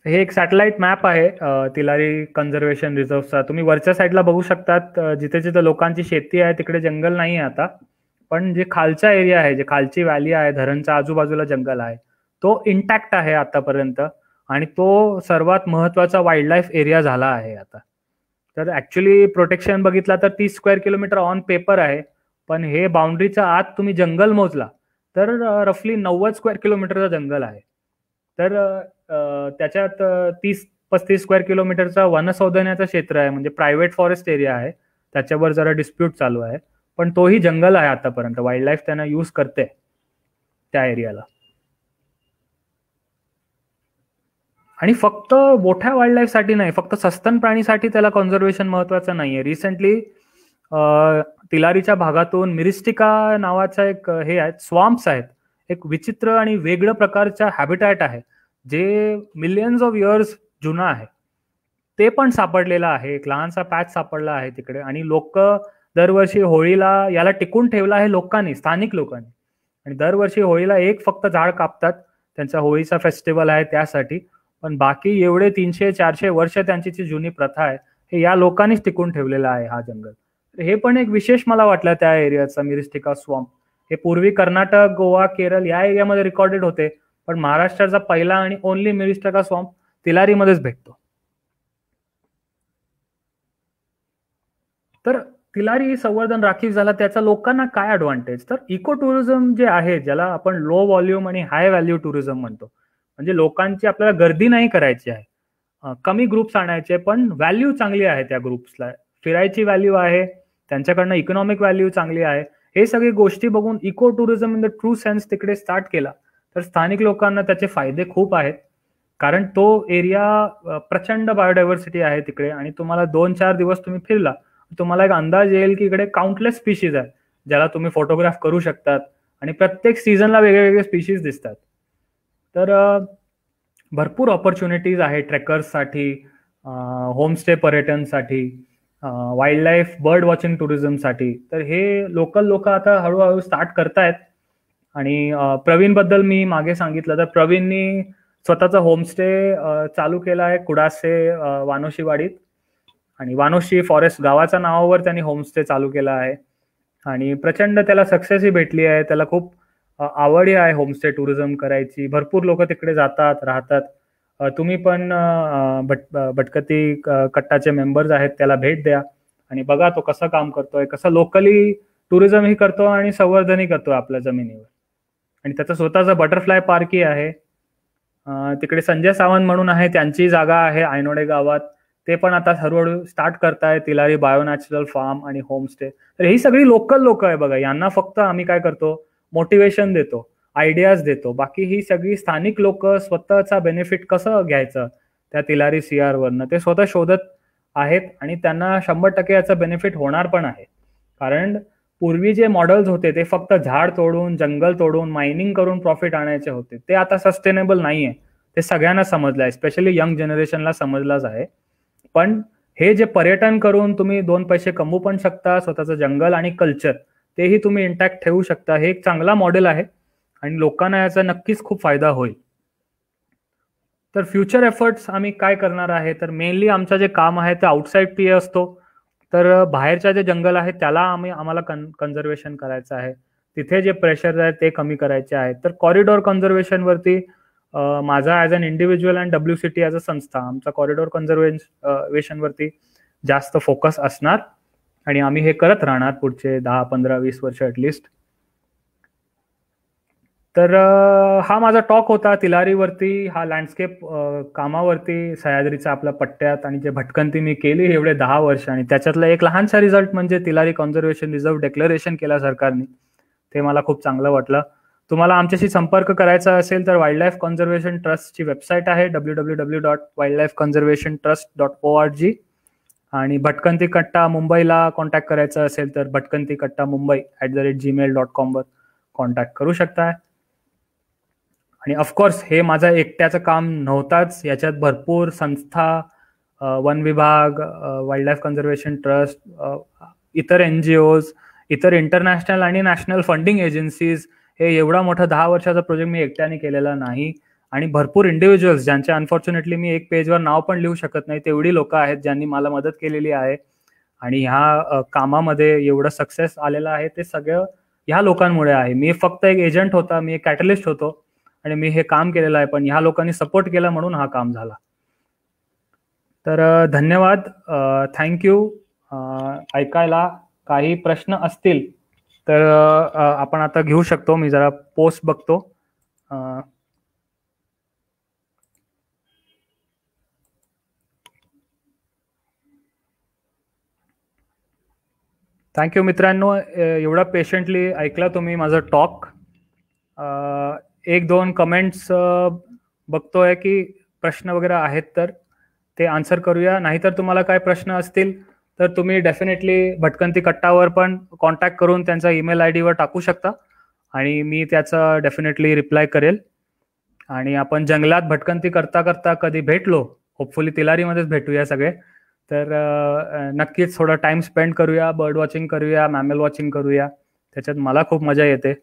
हे एक सॅटेलाइट मॅप आहे तिलारी कन्झर्वेशन रिझर्वचा. तुम्ही वरच्या साईडला बघू शकतात जिथे जिथे लोकांची शेती आहे तिकडे जंगल नाही आहे आता, पण जे खालचा एरिया आहे, जे खालची व्हॅली आहे, धरणच्या आजूबाजूला जंगल आहे, तो इंटॅक्ट आहे आतापर्यंत आणि तो सर्वात महत्वाचा वाईल्ड लाईफ एरिया झाला आहे आता. तर ऍक्च्युली प्रोटेक्शन बघितला तर 30 स्क्वेअर किलोमीटर ऑन पेपर आहे, पण हे बाउंड्रीच्या आत तुम्ही जंगल मोजला तर रफली 90 स्क्वेअर किलोमीटरचं जंगल आहे. तर त्याच्यात 30-35 स्क्वेअर किलोमीटरचा वनसंवर्धनाचं क्षेत्र आहे, म्हणजे प्रायव्हेट फॉरेस्ट एरिया आहे, त्याच्यावर जरा डिस्प्यूट चालू आहे, पण तोही जंगल आहे आतापर्यंत. वाईल्ड लाईफ त्यांना यूज करते त्या एरियाला. आणि फक्त मोठ्या वाईल्ड लाईफ साठी नाही, फक्त सस्तन प्राणीसाठी त्याला कॉन्झर्वेशन महत्वाचं नाहीये. रिसेंटली तिलारीच्या भागातून मिरिस्टिका नावाचा एक हे आहेत, स्वॅम्प्स आहेत, एक विचित्र आणि वेगळं प्रकारचा हॅबिटॅट आहे जे मिलियन्स ऑफ इयर्स जुना आहे, ते पण सापडलेलं आहे. एक लहानसा पॅच सापडला आहे तिकडे आणि लोक दरवर्षी होळीला याला टिकून ठेवला आहे लोकांनी, स्थानिक लोकांनी. आणि दरवर्षी होळीला एक फक्त झाड कापतात, त्यांचा होळीचा फेस्टिवल आहे त्यासाठी, पण बाकी एवढे 300-400 वर्ष त्यांची जी जुनी प्रथा आहे हे या लोकांनीच टिकून ठेवलेला आहे हा जंगल. हे पण एक विशेष मला वाटलं त्या एरियाचा मिरिस्टिका स्वॅम्प. हे पूर्वी कर्नाटक, गोवा, केरळ या एरियामध्ये रेकॉर्डेड होते, पण महाराष्ट्राचा पहिला आणि ओनली मिरिस्टिका स्वॅम्प तिलारीमध्येच भेटतो. तर तिलारी संवर्धन राखीव झाला त्याचा लोकांना काय ऍडव्हान्टेज, तर इको टुरिझम जे आहे, ज्याला आपण लो व्हॉल्यूम आणि हाय व्हॅल्यू टुरिझम म्हणतो, म्हणजे लोकांची आपल्याला गर्दी नाही करायची आहे, कमी ग्रुप्स आणायचे पण व्हॅल्यू चांगली आहे त्या ग्रुप्सला, फिरायची व्हॅल्यू आहे, त्यांच्याकडनं इकॉनॉमिक व्हॅल्यू चांगली आहे, हे सगळी गोष्टी बघून eco tourism in the true sense तिकडे स्टार्ट केला तर स्थानिक लोकांना त्याचे फायदे खूप आहेत. कारण तो एरिया प्रचंड बायोडायव्हर्सिटी आहे तिकडे आणि तुम्हाला 2-4 दिवस तुम्ही फिरला तुम्हाला एक अंदाज येईल की इकडे काउंटलेस स्पीशीज आहेत ज्याला तुम्ही फोटोग्राफ करू शकतात आणि प्रत्येक सीझनला वेगळे वेगळे स्पीशीज दिसतात. तर भरपूर ऑपॉर्च्युनिटीज आहे ट्रेकर्ससाठी, होमस्टे पर्यटनसाठी, वाईल्ड लाईफ बर्ड वॉचिंग टुरिझमसाठी. तर हे लोकल लोक आता हळूहळू स्टार्ट करतायत. आणि प्रवीण बद्दल मी मागे सांगितलं तर प्रवीणनी स्वतःचा होमस्टे चालू केला आहे कुडासे वानोशीवाडीत, आणि वानोशी फॉरेस्ट गावाच्या नावावर त्यांनी होमस्टे चालू केला आहे आणि प्रचंड त्याला सक्सेसही भेटली आहे. त्याला खूप आवडही आहे होमस्टे टुरिझम करायची. भरपूर लोक तिकडे जातात, राहतात. तुम्ही पण भटकती कट्टाचे मेंबर्स आहेत त्याला भेट द्या आणि बघा तो कसं काम करतोय, कसं लोकली टुरिझमही करतो आणि संवर्धनही करतो आपल्या जमिनीवर. आणि त्याचा स्वतःचा बटरफ्लाय पार्कही आहे. तिकडे संजय सावंत म्हणून आहे, त्यांची जागा आहे आयनोडे गावात, ते पण आता हळूहळू स्टार्ट करताय तिलारी बायो नॅचरल फार्म आणि होमस्टे. तर ही सगळी लोकल लोक आहे बघा, यांना फक्त आम्ही काय करतो मोटिवेशन देतो, आयडियाज देतो. बाकी ही सगळी स्थानिक लोक स्वतःचा बेनिफिट कसं घ्यायचं त्या तिलारी सीआर वरनं ते स्वतः शोधत आहेत आणि त्यांना 100% याचा बेनिफिट होणार पण आहे. कारण पूर्वी जे मॉडेल्स होते ते फक्त झाड तोडून, जंगल तोडून, मायनिंग करून प्रॉफिट आणायचे होते, ते आता सस्टेनेबल नाहीये. ते सगळ्यांना समजलं आहे, स्पेशली यंग जनरेशनला समजलंच आहे. पण हे जे पर्यटन करून तुम्ही 2 पैसे कमवू पण शकता, स्वतःचं जंगल आणि कल्चर तेही तुम्ही इंटॅक्ट ठेवू शकता. हे एक चांगला मॉडेल आहे आणि लोकांना याचा नक्कीच खूप फायदा होईल. तर फ्युचर एफर्ट्स आम्ही काय करणार आहे, तर मेनली आमचं जे काम आहे ते आउटसाइड पीए असतो. तर बाहेरच्या जे जंगल आहे त्याला आम्हाला कन्झर्वेशन करायचं आहे. तिथे जे प्रेशर आहे ते कमी करायचे आहे. तर कॉरिडॉर कन्झर्वेशनवरती माझा as an individual and WCT as a संस्था आमचा कॉरिडॉर कन्झर्वेशनवरती जास्त फोकस असणार आणि आम्ही हे करत राहणार पुढचे 10, 15, 20 वर्ष ॲटलिस्ट. तर हा माझा टॉक होता तिलारीवरती, हा लँडस्केप कामावरती सह्याद्रीचा आपल्या पट्ट्यात आणि जे भटकंती मी केली एवढे 10 वर्ष आणि त्याच्यातला एक लहानसा रिझल्ट म्हणजे तिलारी कॉन्झर्वेशन रिझर्व डिक्लेरेशन केला सरकारने. ते मला खूप चांगलं वाटलं. तुम्हाला आमच्याशी संपर्क करायचा असेल तर वाईल्ड लाईफ कॉन्झर्वेशन ट्रस्टची वेबसाईट आहे www.wildlifeconservationtrust.org आणि भटकंती कट्टा मुंबईला कॉन्टॅक्ट करायचं असेल तर bhatkantikattamumbai@gmail.com वर कॉन्टॅक्ट करू शकता. आणि ऑफकोर्स हे माझं एकट्याचं काम नव्हताच, याच्यात भरपूर संस्था, वन विभाग, वाईल्ड लाईफ कन्झर्वेशन ट्रस्ट, इतर NGOज, इतर इंटरनॅशनल आणि नॅशनल फंडिंग एजन्सीज, हे एवढा मोठा 10 वर्षाचा प्रोजेक्ट मी एकट्याने केलेला नाही. आणि भरपूर इंडिव्हिज्युअल्स ज्यांचे अनफॉर्च्युनेटली मी एक पेजवर नाव पण लिहू शकत नाही, तेवढी लोक आहेत ज्यांनी मला मदत केलेली आहे. आणि ह्या कामामध्ये एवढं सक्सेस आलेलं आहे ते सगळं ह्या लोकांमुळे आहे. मी फक्त एक एजंट होता, मी एक कॅटलिस्ट होतो आणि मी हे काम केलेलं आहे, पण ह्या लोकांनी सपोर्ट केला म्हणून हा काम झाला. तर धन्यवाद, थँक्यू. ऐकायला काही प्रश्न असतील तर आपण आता घेऊ शकतो. मी जरा पोस्ट बघतो. थँक्यू मित्रांनो, एवढा पेशंटली ऐकला तुम्ही माझं टॉक. 1-2 कमेंट्स बघतोय की प्रश्न वगैरे आहेत तर ते आन्सर करूया. नाहीतर तुम्हाला काय प्रश्न असतील तर तुम्ही डेफिनेटली भटकंती कट्टावर पण कॉन्टॅक्ट करून त्यांचा ईमेल ID वर टाकू शकता आणि मी त्याचा डेफिनेटली रिप्लाय करेल. आणि आपण जंगलात भटकंती करता करता कधी भेटलो, होपफुली तिलारीमध्येच भेटूया सगळे, तर नक्कीच थोडा टाइम स्पेंड करूया, बर्ड वॉचिंग करूया, मॅमल वॉचिंग करूया. त्याच्यात मला खूप मजा येते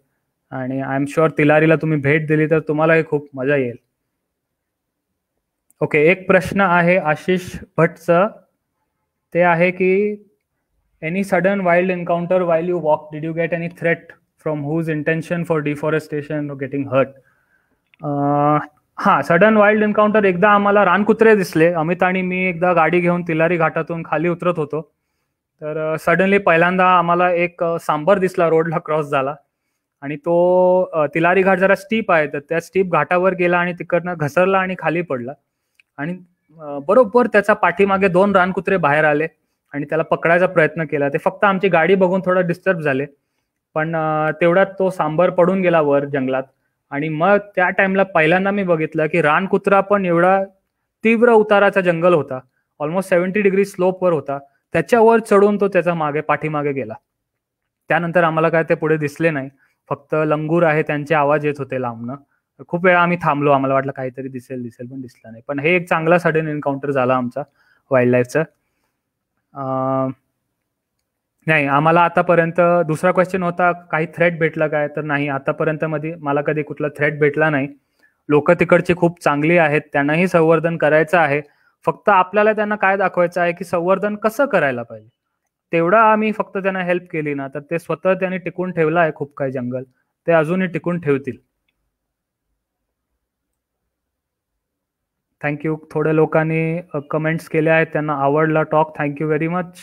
आणि आय एम शुअर तिलारीला तुम्ही भेट दिली तर तुम्हालाही खूप मजा येईल. ओके, एक प्रश्न आहे आशिष भट्टचं. ते आहे की any sudden wild encounter while you walk, did you get any threat from whose intention for deforestation or getting hurt? हां, सडन वाईल्ड एन्काउंटर एकदा आम्हाला रानकुत्रे दिसले. अमित आणि मी एकदा गाडी घेऊन तिलारी घाटातून खाली उतरत होतो. तर सडनली पहिल्यांदा आम्हाला एक सांबर दिसला, रोडला क्रॉस झाला आणि तो तिलारी घाट जरा स्टीप आहे, तर त्या स्टीप घाटावर गेला आणि तिकडनं घसरला आणि खाली पडला. आणि बरोबर त्याचा पाठीमागे 2 रानकुत्रे बाहेर आले आणि त्याला पकडायचा प्रयत्न केला. ते फक्त आमची गाडी बघून थोडा डिस्टर्ब झाले, पण तेवढ्यात तो सांबर पडून गेला वर जंगलात. आणि मग त्या टाइमला पहिल्यांदा मी बघितलं की रानकुत्रा पण एवढा तीव्र उताराचा जंगल होता, ऑलमोस्ट 70 डिग्री स्लोपवर होता, त्याच्यावर चढून तो त्याचा पाठीमागे गेला. त्यानंतर आम्हाला काय ते पुढे दिसले नाही, फक्त लंगूर आहे त्यांचे आवाज येत होते लांबनं. खूप वेळा आम्ही थांबलो, आम्हाला वाटलं काहीतरी दिसेल पण दिसलं नाही. पण हे एक चांगला सडन एन्काउंटर झाला आमचा वाईल्ड लाईफचा. नाही, आम्हाला आतापर्यंत दुसरा क्वेश्चन होता काही थ्रेट भेटला काय, तर नाही, आतापर्यंत मध्ये मला कधी कुठला थ्रेट भेटला नाही. लोक तिकडची खूप चांगली आहेत, त्यांनाही संवर्धन करायचं आहे. फक्त आपल्याला त्यांना काय दाखवायचं आहे की संवर्धन कसं करायला पाहिजे, तेवढा आम्ही फक्त त्यांना हेल्प केली ना, तर ते स्वतः त्यांनी टिकून ठेवलं आहे खूप काही जंगल, ते अजूनही टिकून ठेवतील. थँक्यू. थोड्या लोकांनी कमेंट्स केल्या आहेत, त्यांना आवडला talk, thank you very much.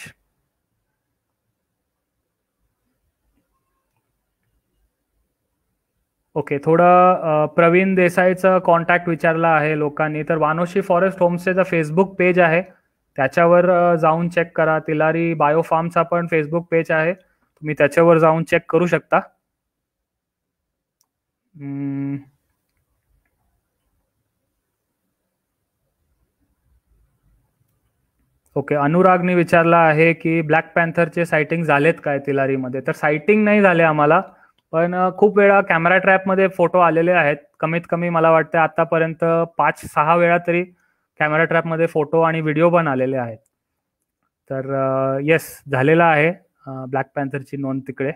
Okay, थोडं प्रवीण देसाईचं कॉन्टॅक्ट विचारला आहे लोकांनी. तर वानोशी फॉरेस्ट होमस्टेचा फेसबुक पेज आहे, त्याच्यावर जाऊन चेक करा. तिलारी बायोफार्मचा पण फेसबुक पेज आहे, तुम्ही त्याच्यावर जाऊन चेक करू शकता. ओके, अनुरागने विचारला आहे की ब्लॅक पॅन्थरचे सायटिंग झालेत काय तिलारीमध्ये? तर सायटिंग नाही झाले आम्हाला, पण खूप वेळा कॅमेरा ट्रॅपमध्ये फोटो आलेले आहेत. कमीत कमी मला वाटतं आतापर्यंत 5-6 वेळा तरी कॅमेरा ट्रॅपमध्ये फोटो आणि व्हिडिओ पण आलेले आहेत. तर येस, झालेला आहे ब्लॅक पॅन्थरची नोंद तिकडे.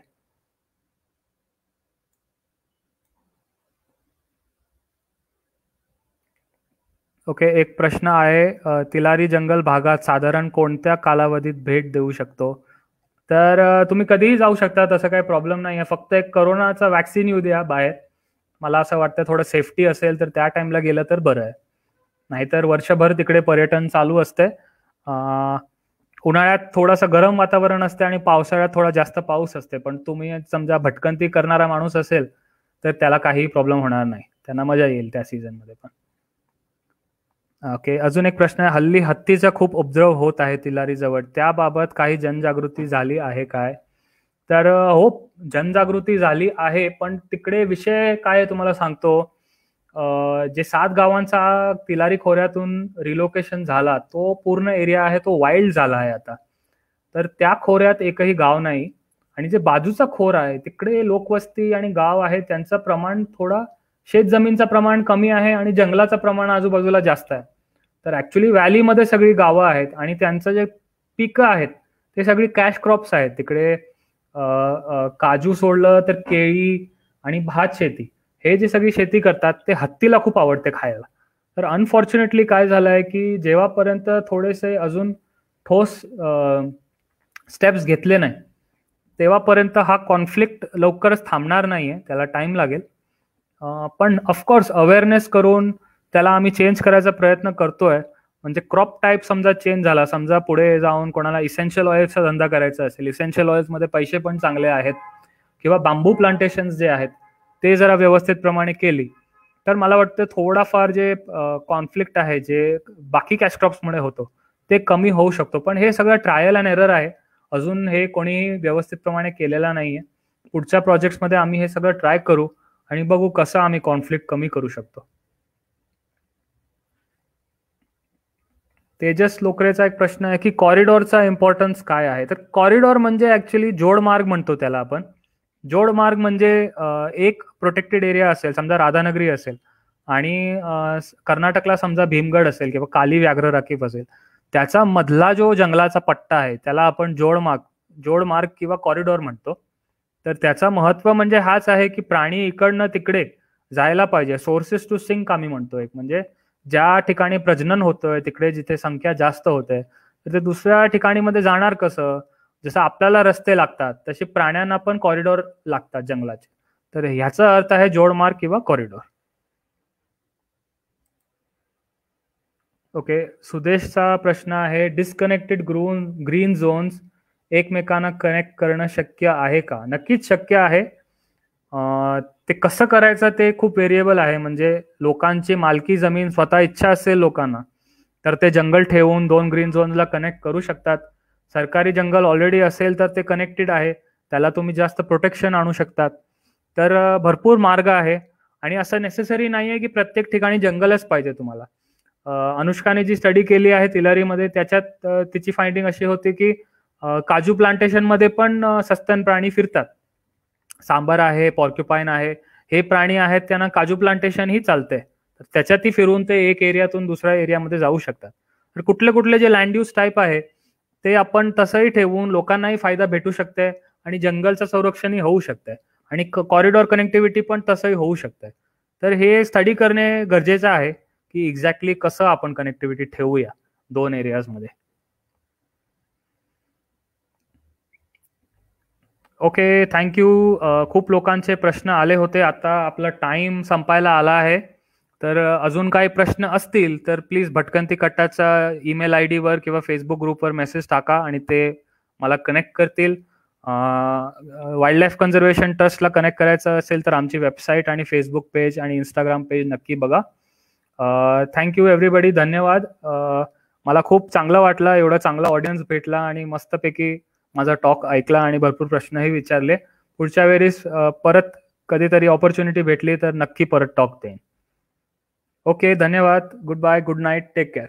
ओके, एक प्रश्न आहे, तिलारी जंगल भागात साधारण कोणत्या कालावधीत भेट देऊ शकतो? तर तुम्ही कधीही जाऊ शकता, तसं काही प्रॉब्लेम नाही आहे. फक्त एक कोरोनाचा वॅक्सिन येऊ द्या बाहेर. मला असं वाटतं थोडं सेफ्टी असेल तर त्या टाइमला गेलं तर बरं आहे. नाहीतर वर्षभर तिकडे पर्यटन चालू असते. उन्हाळ्यात थोडंसं गरम वातावरण असते आणि पावसाळ्यात थोडा जास्त पाऊस असते. पण तुम्ही समजा भटकंती करणारा माणूस असेल तर त्याला काही प्रॉब्लेम होणार नाही, त्यांना मजा येईल त्या सीझनमध्ये पण. ओके, अजून एक प्रश्न आहे, हल्ली हत्तीचा खूप उपद्रव होत आहे तिलारी जवळ, त्याबाबत काही जनजागृती झाली आहे काय? तर हो, जनजागृती झाली आहे, पण तिकडे विषय काय आहे तुम्हाला सांगतो. जे 7 गावांचा तिलारी खोऱ्यातून रिलोकेशन झाला तो पूर्ण एरिया आहे तो वाईल्ड झाला आहे आता. तर त्या खोऱ्यात एकही गाव नाही, आणि जे बाजूचा खोर आहे तिकडे लोकवस्ती आणि गाव आहे, त्यांचं प्रमाण थोडा शेत जमीनचं प्रमाण कमी आहे आणि जंगलाचं प्रमाण आजूबाजूला जास्त आहे. तर ऍक्च्युली व्हॅलीमध्ये सगळी गावं आहेत आणि त्यांचं जे पिकं आहेत ते सगळी कॅश क्रॉप्स आहेत तिकडे. काजू सोडलं तर केळी आणि भात शेती, हे जे सगळी शेती करतात ते हत्तीला खूप आवडते खायला. तर अनफॉर्च्युनेटली काय झालंय की जेव्हापर्यंत थोडेसे अजून ठोस स्टेप्स घेतले नाही तेव्हापर्यंत हा कॉन्फ्लिक्ट लवकरच थांबणार नाहीये, त्याला टाइम लागेल. पण ऑफकोर्स अवेअरनेस करून त्याला आम्ही चेंज करायचा प्रयत्न करतोय. म्हणजे क्रॉप टाईप समजा चेंज झाला, समजा पुढे जाऊन कोणाला इसेन्शियल ऑइल्सचा धंदा करायचा असेल, इसेन्शियल ऑइल्समध्ये पैसे पण चांगले आहेत, किंवा बांबू प्लांटेशन्स जे आहेत ते जरा व्यवस्थित प्रमाणे केली तर मला वाटतं थोडाफार जे कॉन्फ्लिक्ट आहे जे बाकी कॅश क्रॉप्समुळे होतो ते कमी होऊ शकतो. पण हे सगळं ट्रायल अँड एरर आहे, अजून हे कोणी व्यवस्थित प्रमाणे केलेला नाहीये. पुढच्या प्रोजेक्ट्समध्ये आम्ही हे सगळं ट्राय करू आणि बघू कसं आम्ही कॉन्फ्लिक्ट कमी करू शकतो. तेजस लोकरेचा एक प्रश्न आहे की कॉरिडॉरचा इम्पॉर्टन्स काय आहे? तर कॉरिडॉर म्हणजे ऍक्च्युली जोडमार्ग म्हणतो त्याला आपण. जोडमार्ग म्हणजे एक प्रोटेक्टेड एरिया असेल, समजा राधानगरी असेल आणि कर्नाटकला समजा भीमगड असेल किंवा काली व्याघ्र राखीव असेल, त्याचा मधला जो जंगलाचा पट्टा आहे त्याला आपण जोडमार्ग किंवा कॉरिडॉर म्हणतो. तर त्याचा महत्व म्हणजे हाच आहे की प्राणी इकडनं तिकडे जायला पाहिजे. सोर्सेस टू सिंक आम्ही म्हणतो एक, म्हणजे ज्या ठिकाणी प्रजनन होतंय तिकडे जिथे संख्या जास्त होते तर ते दुसऱ्या ठिकाणी मध्ये जाणार कसं? जसं आपल्याला रस्ते लागतात तसे प्राण्यांना पण कॉरिडॉर लागतात जंगलाचे. तर ह्याचा अर्थ आहे जोडमार्ग किंवा कॉरिडॉर. ओके, सुदेशचा प्रश्न आहे, डिस्कनेक्टेड ग्रीन झोन्स एकमेकांना कनेक्ट करणं शक्य आहे का? नक्कीच शक्य आहे. ते कसं करायचं ते खूप व्हेरिएबल आहे. म्हणजे लोकांची मालकी जमीन स्वतः इच्छा असेल लोकांना तर ते जंगल ठेवून 2 ग्रीन झोनला कनेक्ट करू शकतात. सरकारी जंगल ऑलरेडी असेल तर ते कनेक्टेड आहे, त्याला तुम्ही जास्त प्रोटेक्शन आणू शकतात. तर भरपूर मार्ग आहे आणि असं नेसेसरी नाहीये की प्रत्येक ठिकाणी जंगलच पाहिजे तुम्हाला. अनुष्काने जी स्टडी केली आहे तिलारीमध्ये त्याच्यात तिची फाइंडिंग अशी होती की काजू प्लांटेशन मध्ये पण सस्तन प्राणी फिरतात. सांबर आहे, पॉर्क्युपाईन आहे, हे प्राणी आहेत त्यांना काजू प्लांटेशन ही चालते. त्याच्यातही फिरून ते एक एरियातून दुसऱ्या एरियामध्ये जाऊ शकतात. तर कुठले कुठले जे लँड यूज टाईप आहे ते आपण तसंही ठेवून लोकांनाही फायदा भेटू शकते आणि जंगलचं संरक्षणही होऊ शकते आणि कॉरिडॉर कनेक्टिव्हिटी पण तसंही होऊ शकते. तर हे स्टडी करणे गरजेचं आहे की एक्झॅक्टली कसं आपण कनेक्टिव्हिटी ठेवूया 2 एरियाजमध्ये. Okay, thank you. खूप लोकांचे प्रश्न आले होते. आता आपला टाइम संपायला आला आहे. तर अजून काही प्रश्न असतील तर प्लीज भटकंती कट्टाचा ईमेल ID वर किंवा फेसबुक ग्रुपवर मेसेज टाका आणि ते मला कनेक्ट करतील. वाईल्ड लाईफ कन्झर्वेशन ट्रस्टला कनेक्ट करायचं असेल तर आमची वेबसाईट आणि फेसबुक पेज आणि इंस्टाग्राम पेज नक्की बघा. थँक्यू एव्हरीबडी, धन्यवाद. मला खूप चांगलं वाटलं, एवढा चांगला ऑडियन्स भेटला आणि मस्तपैकी माझा टॉक ऐकला आणि भरपूर प्रश्नही विचारले. पुढच्या वेळेस परत कधीतरी ऑपॉर्च्युनिटी भेटली तर नक्की परत टॉक देईन. ओके, धन्यवाद. Goodbye, good night, take care.